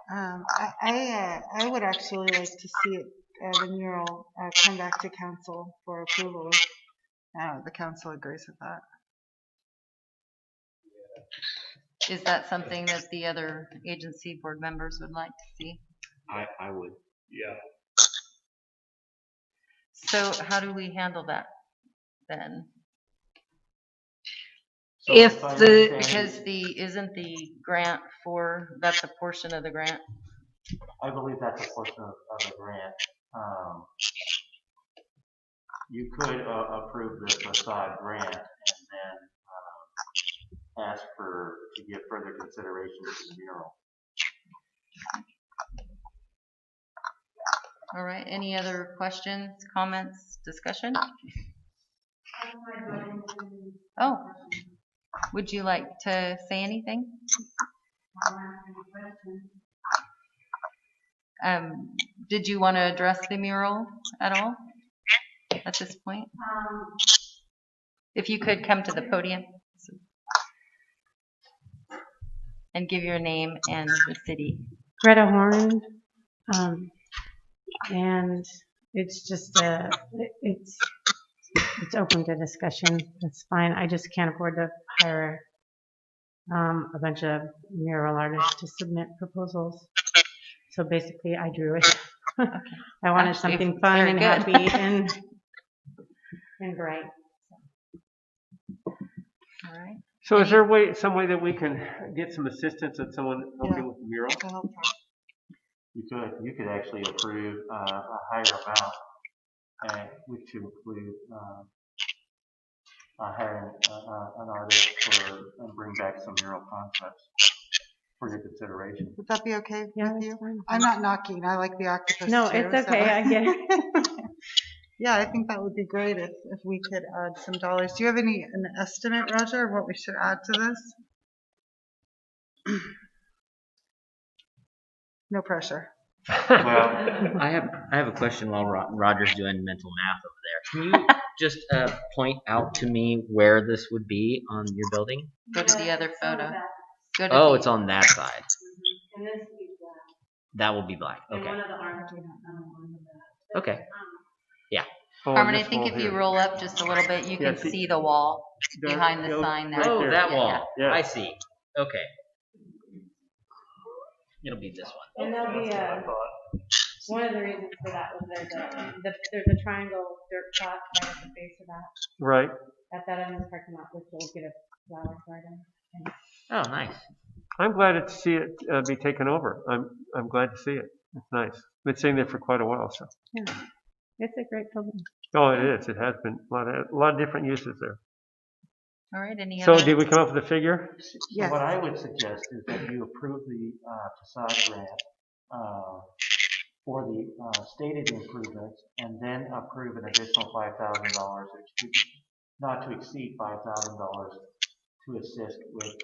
I would actually like to see it, the mural come back to council for approval. The council agrees with that. Is that something that the other agency board members would like to see? I would. Yeah. So how do we handle that then? So because isn't the grant that's a portion of the grant? I believe that's a portion of the grant. You could approve the facade grant and then ask to get further consideration to the mural. All right. Any other questions, comments, discussion? Oh, would you like to say anything? Did you want to address the mural at all at this point? If you could come to the podium and give your name and the city. Greta Horn, and it's just it's open to discussion. That's fine. I just can't afford to hire a bunch of mural artists to submit proposals. So basically, I drew it. Okay. I wanted something fun and happy and bright. All right. So is there some way that we can get some assistance of someone helping with the mural? You could actually approve a higher amount, which would include hiring an artist and bring back some mural concepts for your consideration. Would that be okay with you? I'm not knocking. I like the octopus. No, too, it's okay. So. I get it. Yeah, I think that would be great if we could add some dollars. Do you have an estimate, Roger, of what we should add to this? No pressure. Well, I have a question while Roger's doing mental math over there. Can you just point out to me where this would be on your building? Go to the other photo. Go to Oh, the, it's on that side. And this would be black. That will be black. And Okay. one of the arms would have on the back. Okay. Yeah. Carmen, I think if you roll up just a little bit, you can see the wall behind the sign there. Oh, that Yeah, wall. yeah. I see. Okay. It'll be this one. And there'll be one of the reasons for that was there's a triangle dirt plot right at the base of that, Right. at that end of the parking lot, which will get a flower garden. Oh, nice. I'm glad to see it be taken over. I'm glad to see it. It's nice. Been sitting there for quite a while, so. Yeah, it's a great building. Oh, it is. It has been a lot of different uses there. All right, any So other? did we come up with a figure? so what I would suggest is that you approve the facade grant for the stated improvements, and then approve an additional $5,000, not to exceed $5,000, to assist with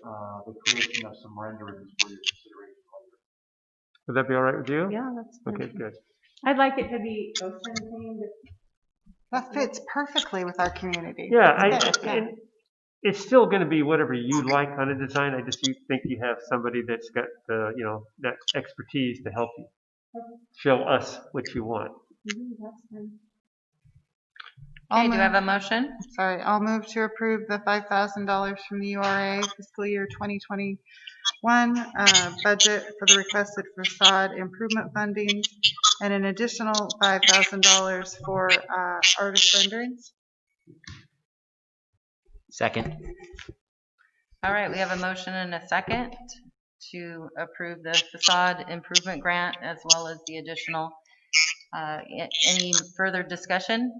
the creation of some renderings for your consideration later. Would that be all right with you? Yeah, that's fine. Okay, good. I'd like it to be ocean themed. That fits perfectly with our community. Yeah, That's good, and it's still going to be whatever you like on a design. I just think you have somebody that's got that expertise to help you show us what you want. That's fine. Okay, do I have a motion? Sorry, I'll move to approve the $5,000 from the URA fiscal year 2021 budget for the requested facade improvement funding, and an additional $5,000 for artist renderings. Second. All right, we have a motion and a second to approve the facade improvement grant as well as the additional. Any further discussion?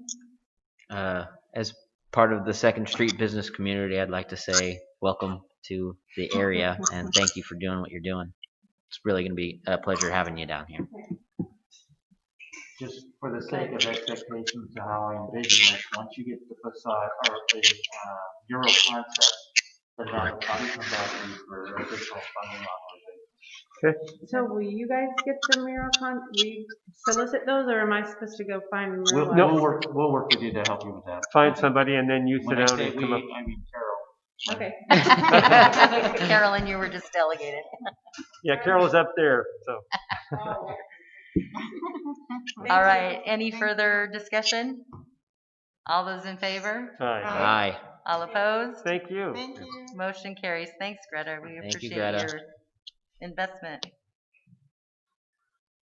As part of the Second Street business community, I'd like to say welcome to the area and thank you for doing what you're doing. It's really going to be a pleasure having you down here. Just for the sake of expectations to how I envision this, once you get the facade or the Euro concept, then that'll probably come back to you for additional funding authorization. Okay. So will you guys get the mural we solicit those, or am I supposed to go find mural? We'll work with you to help you with that. Find somebody and then you sit When I down say and we, come up. I mean Carol. Okay. Carolyn, you were just delegated. Yeah, Carol's up there, so. All right, any further discussion? All those in favor? Aye. Aye. All opposed? Thank you. Thank you. Motion carries. Thanks, Greta. We Thank you, appreciate Greta. your investment.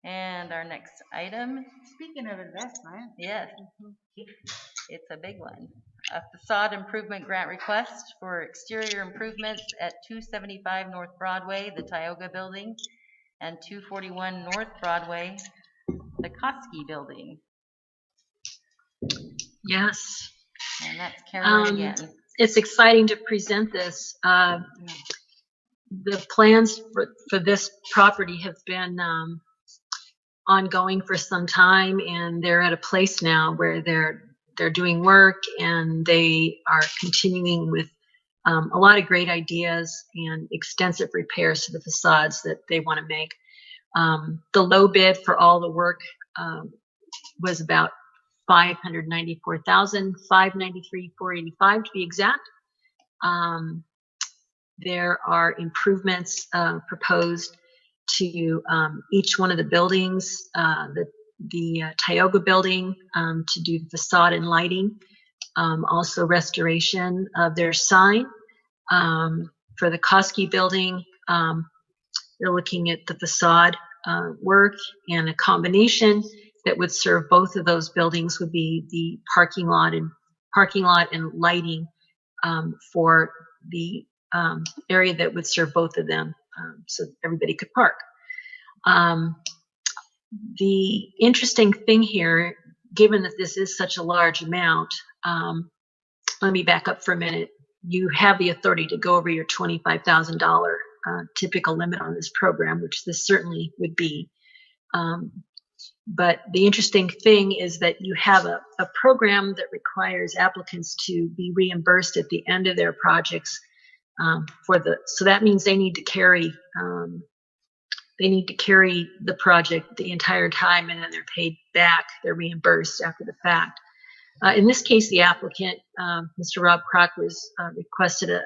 And our next item, Speaking of investment. yes, it's a big one. A facade improvement grant request for exterior improvements at 275 North Broadway, the Tioga Building, and 241 North Broadway, the Koski Building. Yes. And that's Carolyn again. It's exciting to present this. The plans for this property have been ongoing for some time, and they're at a place now where they're doing work, and they are continuing with a lot of great ideas and extensive repairs to the facades that they want to make. The low bid for all the work was about $594,593,485 to be exact. There are improvements proposed to each one of the buildings, the Tioga building to do the facade and lighting, also restoration of their sign. For the Koski building, they're looking at the facade work, and a combination that would serve both of those buildings would be the parking lot and lighting for the area that would serve both of them, so everybody could park. The interesting thing here, given that this is such a large amount, let me back up for a minute. You have the authority to go over your $25,000 typical limit on this program, which this certainly would be. But the interesting thing is that you have a program that requires applicants to be reimbursed at the end of their projects so that means they need to carry they need to carry the project the entire time, and then they're paid back. They're reimbursed after the fact. In this case, the applicant, Mr. Rob Crocker, requested a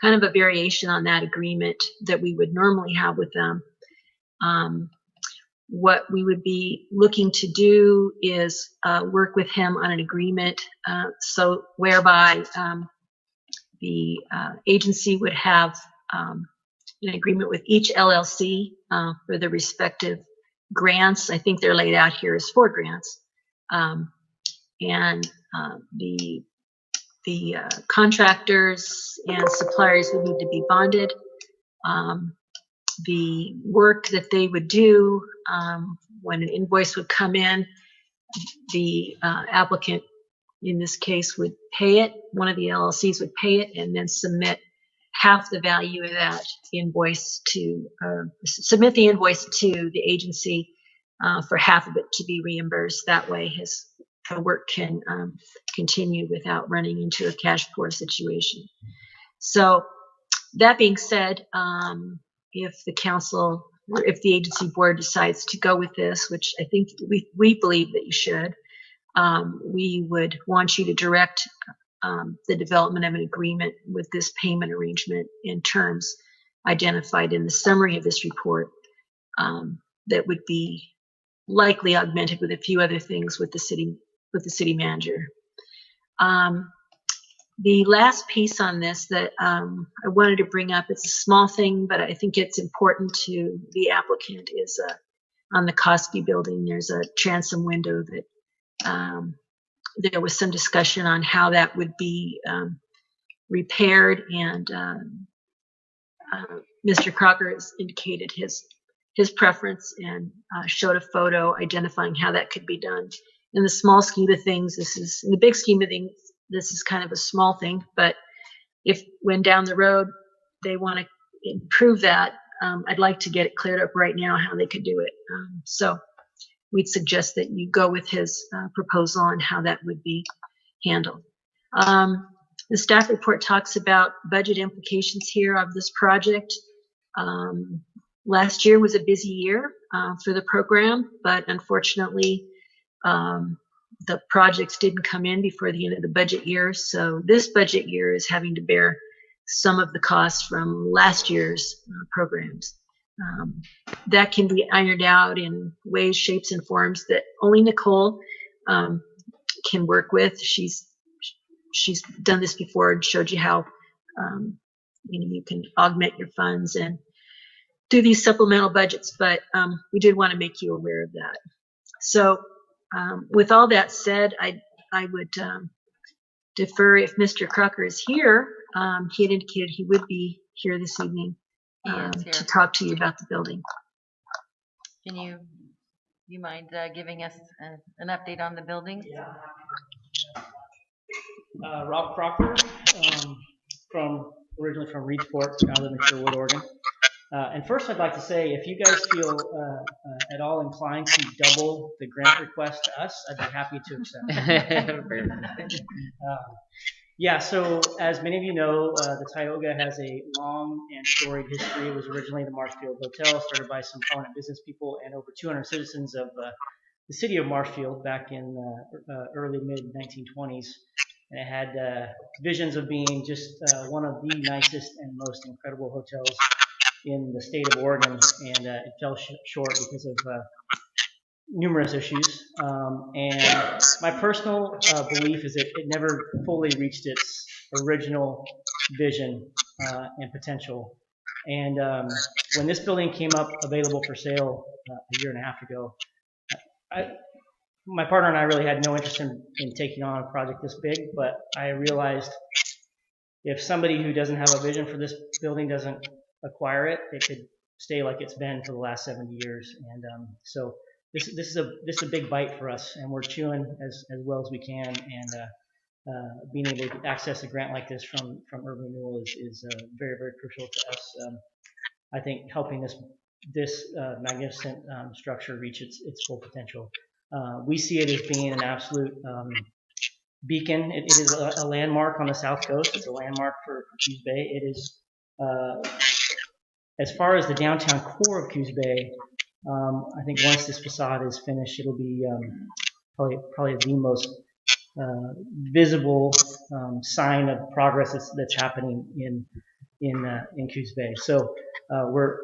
kind of a variation on that agreement that we would normally have with them. What we would be looking to do is work with him on an agreement so whereby the agency would have an agreement with each LLC for the respective grants. I think they're laid out here as 4 grants. And the contractors and suppliers would need to be bonded. The work that they would do when an invoice would come in, the applicant in this case would pay it. One of the LLCs would pay it and then submit half the value of that invoice to submit the invoice to the agency for half of it to be reimbursed. That way his work can continue without running into a cash poor situation. So that being said, if the council or if the agency board decides to go with this, which I think we believe that you should, we would want you to direct the development of an agreement with this payment arrangement in terms identified in the summary of this report that would be likely augmented with a few other things with the city manager. The last piece on this that I wanted to bring up, it's a small thing, but I think it's important to the applicant, is on the Cosby building, there's a transom window that there was some discussion on how that would be repaired, and Mr. Crocker has indicated his preference and showed a photo identifying how that could be done. In the small scheme of things, in the big scheme of things, this is kind of a small thing, but if when down the road they want to improve that, I'd like to get it cleared up right now how they could do it. So we'd suggest that you go with his proposal on how that would be handled. The staff report talks about budget implications here of this project. Last year was a busy year for the program, but unfortunately, the projects didn't come in before the end of the budget year. So this budget year is having to bear some of the costs from last year's programs. That can be ironed out in ways, shapes, and forms that only Nicole can work with. She's done this before and showed you how you can augment your funds and do these supplemental budgets, but we did want to make you aware of that. So with all that said, I would defer if Mr. Crocker is here. He had indicated he would be here this evening to talk to you about the building. Can you mind giving us an update on the building? Yeah. Rob Crocker, originally from Reedsport. I live in Sherwood, Oregon. And first, I'd like to say, if you guys feel at all inclined to double the grant request to us, I'd be happy to accept. Yeah, so as many of you know, the Tioga has a long and storied history. It was originally the Marshfield Hotel, started by some prominent business people and over 200 citizens of the city of Marshfield back in early mid-1920s. And it had visions of being just one of the nicest and most incredible hotels in the state of Oregon, and it fell short because of numerous issues. And my personal belief is that it never fully reached its original vision and potential. And when this building came up available for sale a year and a half ago, my partner and I really had no interest in taking on a project this big, but I realized if somebody who doesn't have a vision for this building doesn't acquire it, it could stay like it's been for the last 70 years. And so this is a big bite for us, and we're chewing as well as we can. And being able to access a grant like this from Urban Renewal is very, very crucial to us. I think helping this magnificent structure reach its full potential. We see it as being an absolute beacon. It is a landmark on the South Coast. It's a landmark for Coos Bay. It is As far as the downtown core of Coos Bay, I think once this facade is finished, it'll be probably the most visible sign of progress that's happening in Coos Bay. So we're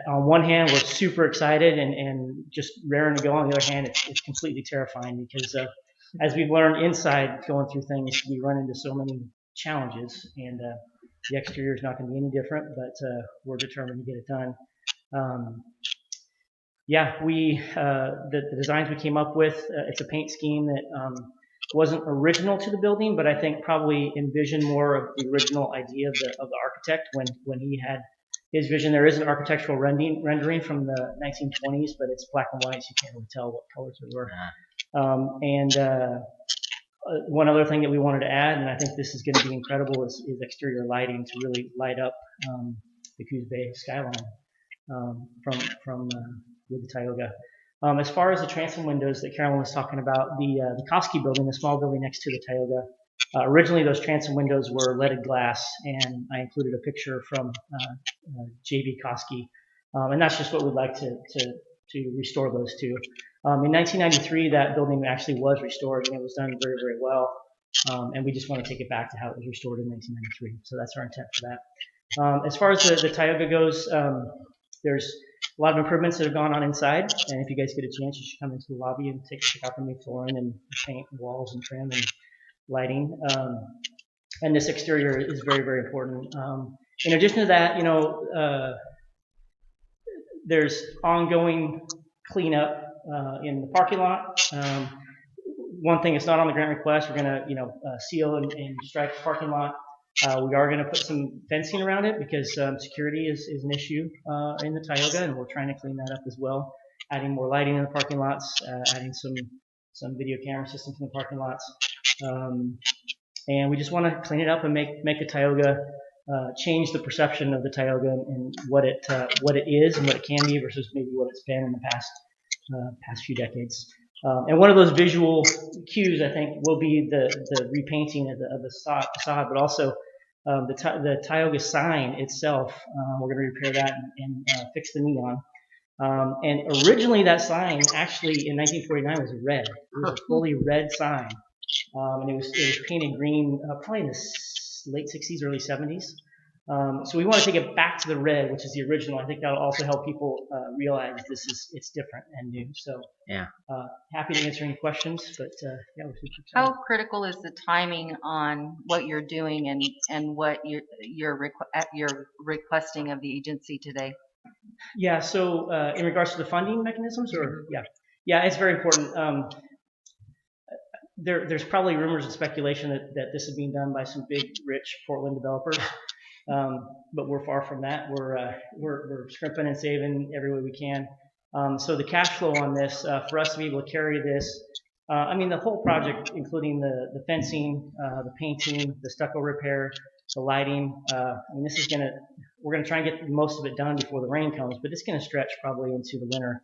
on one hand, we're super excited and just raring to go. On the other hand, it's completely terrifying because as we've learned inside going through things, we run into so many challenges, and the exterior is not going to be any different, but we're determined to get it done. The designs we came up with, it's a paint scheme that wasn't original to the building, but I think probably envisioned more of the original idea of the architect when he had his vision. There is an architectural rendering from the 1920s, but it's black and white, so you can't really tell what colors there were. One other thing that we wanted to add, and I think this is going to be incredible, is exterior lighting to really light up the Coos Bay skyline from with the tioga. As far as the transom windows that Carolyn was talking about, the Koski building, the small building next to the tioga, originally those transom windows were leaded glass, and I included a picture from J.B. Koski, and that's just what we'd like to restore those to. In 1993, that building actually was restored, and it was done very, very well, and we just want to take it back to how it was restored in 1993, so that's our intent for that. As far as the tioga goes, there's a lot of improvements that have gone on inside, and if you guys get a chance, you should come into the lobby and check out the new flooring and paint and walls and trim and lighting. And this exterior is very, very important. In addition to that, there's ongoing cleanup in the parking lot. One thing that's not on the grant request, we're going to seal and stripe the parking lot. We are going to put some fencing around it because security is an issue in the tioga, and we're trying to clean that up as well. Adding more lighting in the parking lots, adding some video camera systems in the parking lots, and we just want to clean it up and make the tioga change the perception of the tioga and what it is and what it can be versus maybe what it's been in the past few decades. And one of those visual cues, I think, will be the repainting of the facade, but also the tioga sign itself. We're going to repair that and fix the neon. And originally, that sign actually in 1949 was red. It was a fully red sign, and it was painted green, probably in the late 60s, early 70s. So we want to take it back to the red, which is the original. I think that'll also help people realize it's different and new. So happy to answer any questions, but we're super excited. How critical is the timing on what you're doing and what you're requesting of the agency today? Yeah, so in regards to the funding mechanisms, it's very important. There's probably rumors and speculation that this is being done by some big, rich Portland developers. But we're far from that. We're scrimping and saving every way we can. So the cash flow on this, for us to be able to carry this, the whole project, including the fencing, the painting, the stucco repair, the lighting. We're gonna try and get most of it done before the rain comes, but it's gonna stretch probably into the winter.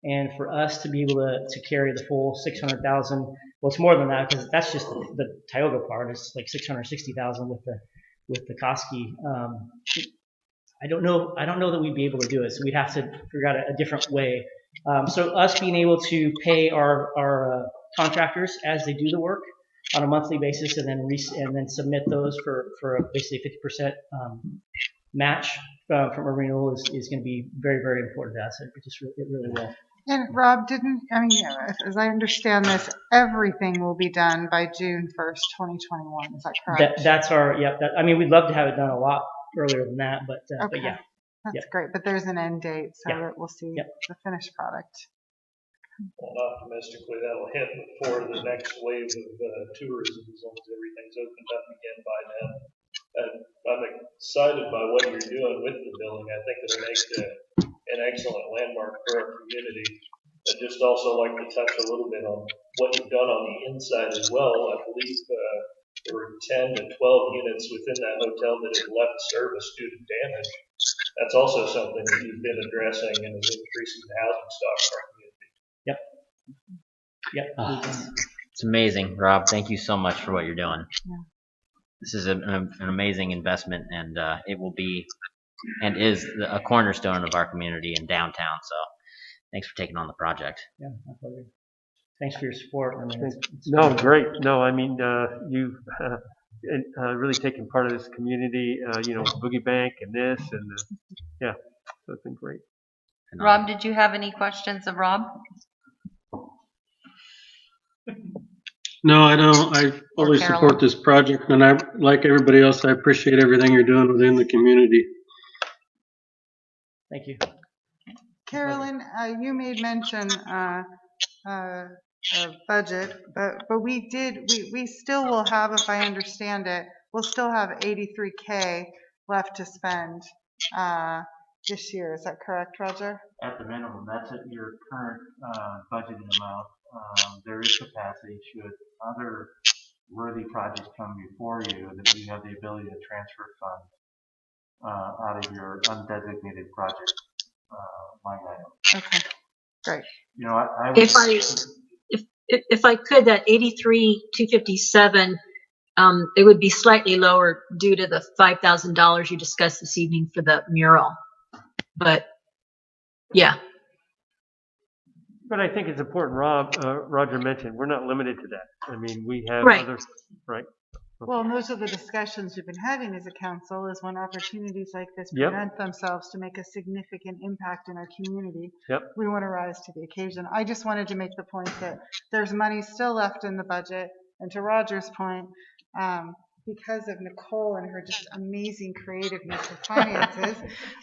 And for us to be able to carry the full 600,000, well, it's more than that because that's just the tioga part. It's like 660,000 with the Koski. I don't know that we'd be able to do it, so we'd have to figure out a different way. So us being able to pay our contractors as they do the work on a monthly basis, and then submit those for basically 50% match from a renewal is going to be very, very important to us. It really will. And Rob, as I understand this, everything will be done by June 1st, 2021. Is that correct? That's our, we'd love to have it done a lot earlier than that, but yeah. That's great, but there's an end date, so that we'll see the finished product. Well, optimistically, that'll hit before the next wave of tourism, as long as everything's opened up again by then. And I'm excited by what you're doing with the building. I think it'll make an excellent landmark for our community. I'd just also like to touch a little bit on what you've done on the inside as well. I believe there were 10 to 12 units within that hotel that had left service due to damage. That's also something that you've been addressing and is increasing the housing stock for our community. Yep. It's amazing, Rob. Thank you so much for what you're doing. Yeah. This is an amazing investment, and it will be and is a cornerstone of our community in downtown. So thanks for taking on the project. Yeah, my pleasure. Thanks for your support. I mean, No, great. No, I mean, you've really taken part of this community, Boogie Bank and this, and yeah, so it's been great. Rob, did you have any questions of Rob? No, I don't. I fully support this project, and I, like everybody else, I appreciate everything you're doing within the community. Thank you. Carolyn, you made mention of budget, but we still will have, if I understand it, we'll still have 83K left to spend this year. Is that correct, Roger? At the minimum, that's at your current budgeted amount. There is capacity should other worthy projects come before you that you have the ability to transfer funds out of your undesignated project line item. Okay, great. I would, If I could, that 83,257, it would be slightly lower due to the $5,000 you discussed this evening for the mural. But yeah. But I think it's important, Roger mentioned, we're not limited to that. I mean, we have other, right? Well, and those are the discussions we've been having as a council, is when opportunities like this present themselves to make a significant impact in our community, we want to rise to the occasion. I just wanted to make the point that there's money still left in the budget, and to Roger's point, because of Nicole and her just amazing creativeness with finances,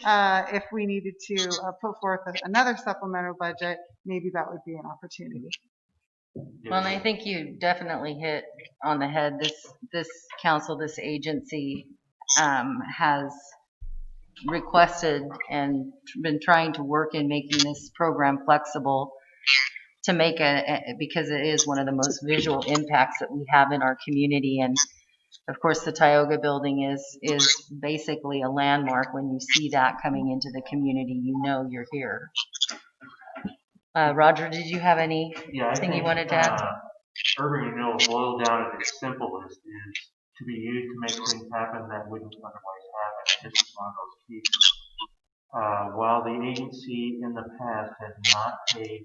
if we needed to put forth another supplemental budget, maybe that would be an opportunity. Well, and I think you definitely hit on the head. This council, this agency has requested and been trying to work in making this program flexible to make because it is one of the most visual impacts that we have in our community. And of course, the Tioga building is basically a landmark. When you see that coming into the community, you know you're here. Roger, did you have anything you wanted to add? Urban renewal boiled down at its simplest is to be used to make things happen that wouldn't otherwise happen. This is one of those cases. While the agency in the past has not paid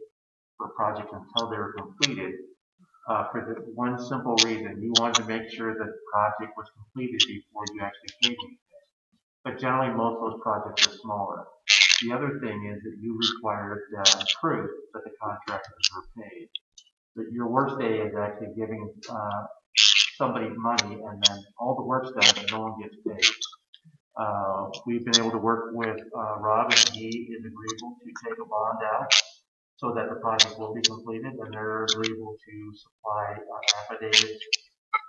for projects until they were completed, for the one simple reason, you wanted to make sure that the project was completed before you actually paid anything. But generally, most of those projects are smaller. The other thing is that you required proof that the contractors were paid. But your worst day is actually giving somebody money and then all the work's done and no one gets paid. We've been able to work with Rob, and he is agreeable to take a bond out so that the project will be completed, and they're agreeable to supply affidavits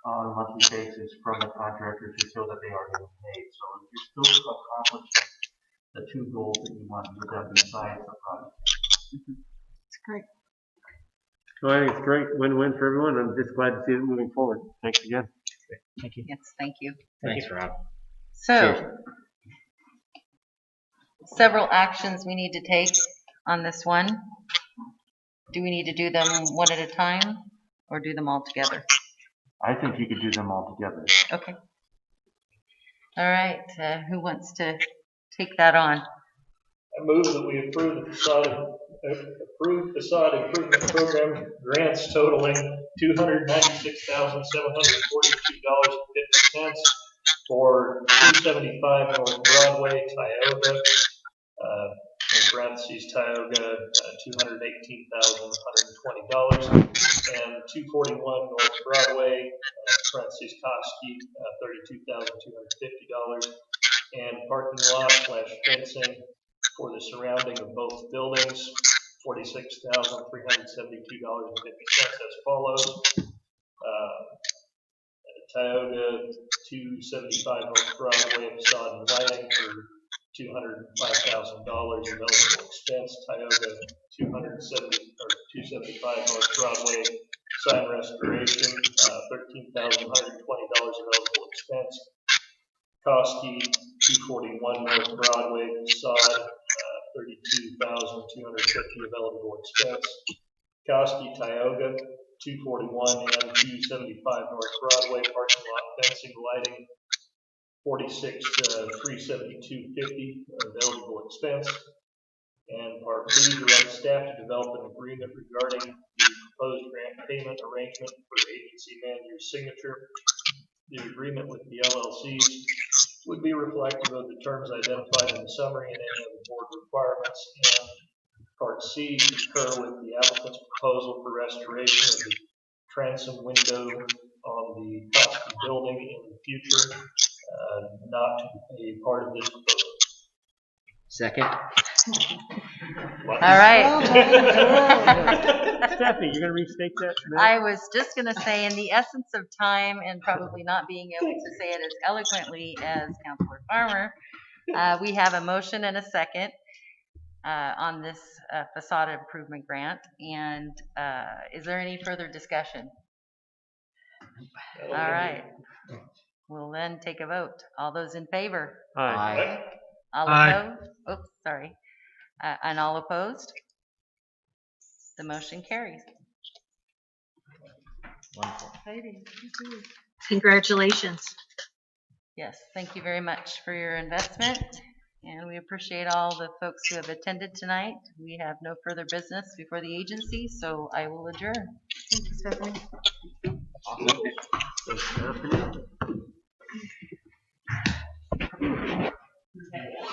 on a monthly basis from the contractors to show that they are getting paid. So you're still accomplishing the two goals that you want to get done besides the project. It's great. Well, I think it's great. Win-win for everyone. I'm just glad to see it moving forward. Thanks again. Thank you. Yes, thank you. Thanks, Rob. So, several actions we need to take on this one. Do we need to do them one at a time or do them all together? I think you could do them all together. Okay. All right. Who wants to take that on? I move that we approve the facade improvement program grants totaling $296,742.50 for 275 North Broadway, Tioga. In parentheses, Tioga, $218,120, and 241 North Broadway, parentheses, Koski, $32,250, and parking lot / fencing for the surrounding of both buildings, $46,372.50 as follows. Tioga, 275 North Broadway, facade and lighting for $205,000 of eligible expense. Tioga, 275 North Broadway, sign restoration, $13,120 of eligible expense. Koski, 241 North Broadway, facade, $32,250 of eligible expense. Koski, Tioga, 241 and 275 North Broadway, parking lot fencing, lighting, $46,372.50 of eligible expense. And part B, direct staff to develop an agreement regarding the proposed grant payment arrangement for agency manager's signature. The agreement with the LLCs would be reflective of the terms identified in the summary and any other board requirements. And part C, concur with the applicant's proposal for restoration of the transom window on the Coos building in the future, not a part of this proposal. Second. All right. Stephanie, you're going to restate that? I was just going to say, in the essence of time and probably not being able to say it as eloquently as Councilor Farmer, we have a motion and a second on this facade improvement grant. And is there any further discussion? All right. We'll then take a vote. All those in favor? Aye. All opposed? Oops, sorry. And all opposed? The motion carries. Wonderful. Congratulations. Yes, thank you very much for your investment. And we appreciate all the folks who have attended tonight. We have no further business before the agency, so I will adjourn. Thank you, Stephanie. Awesome.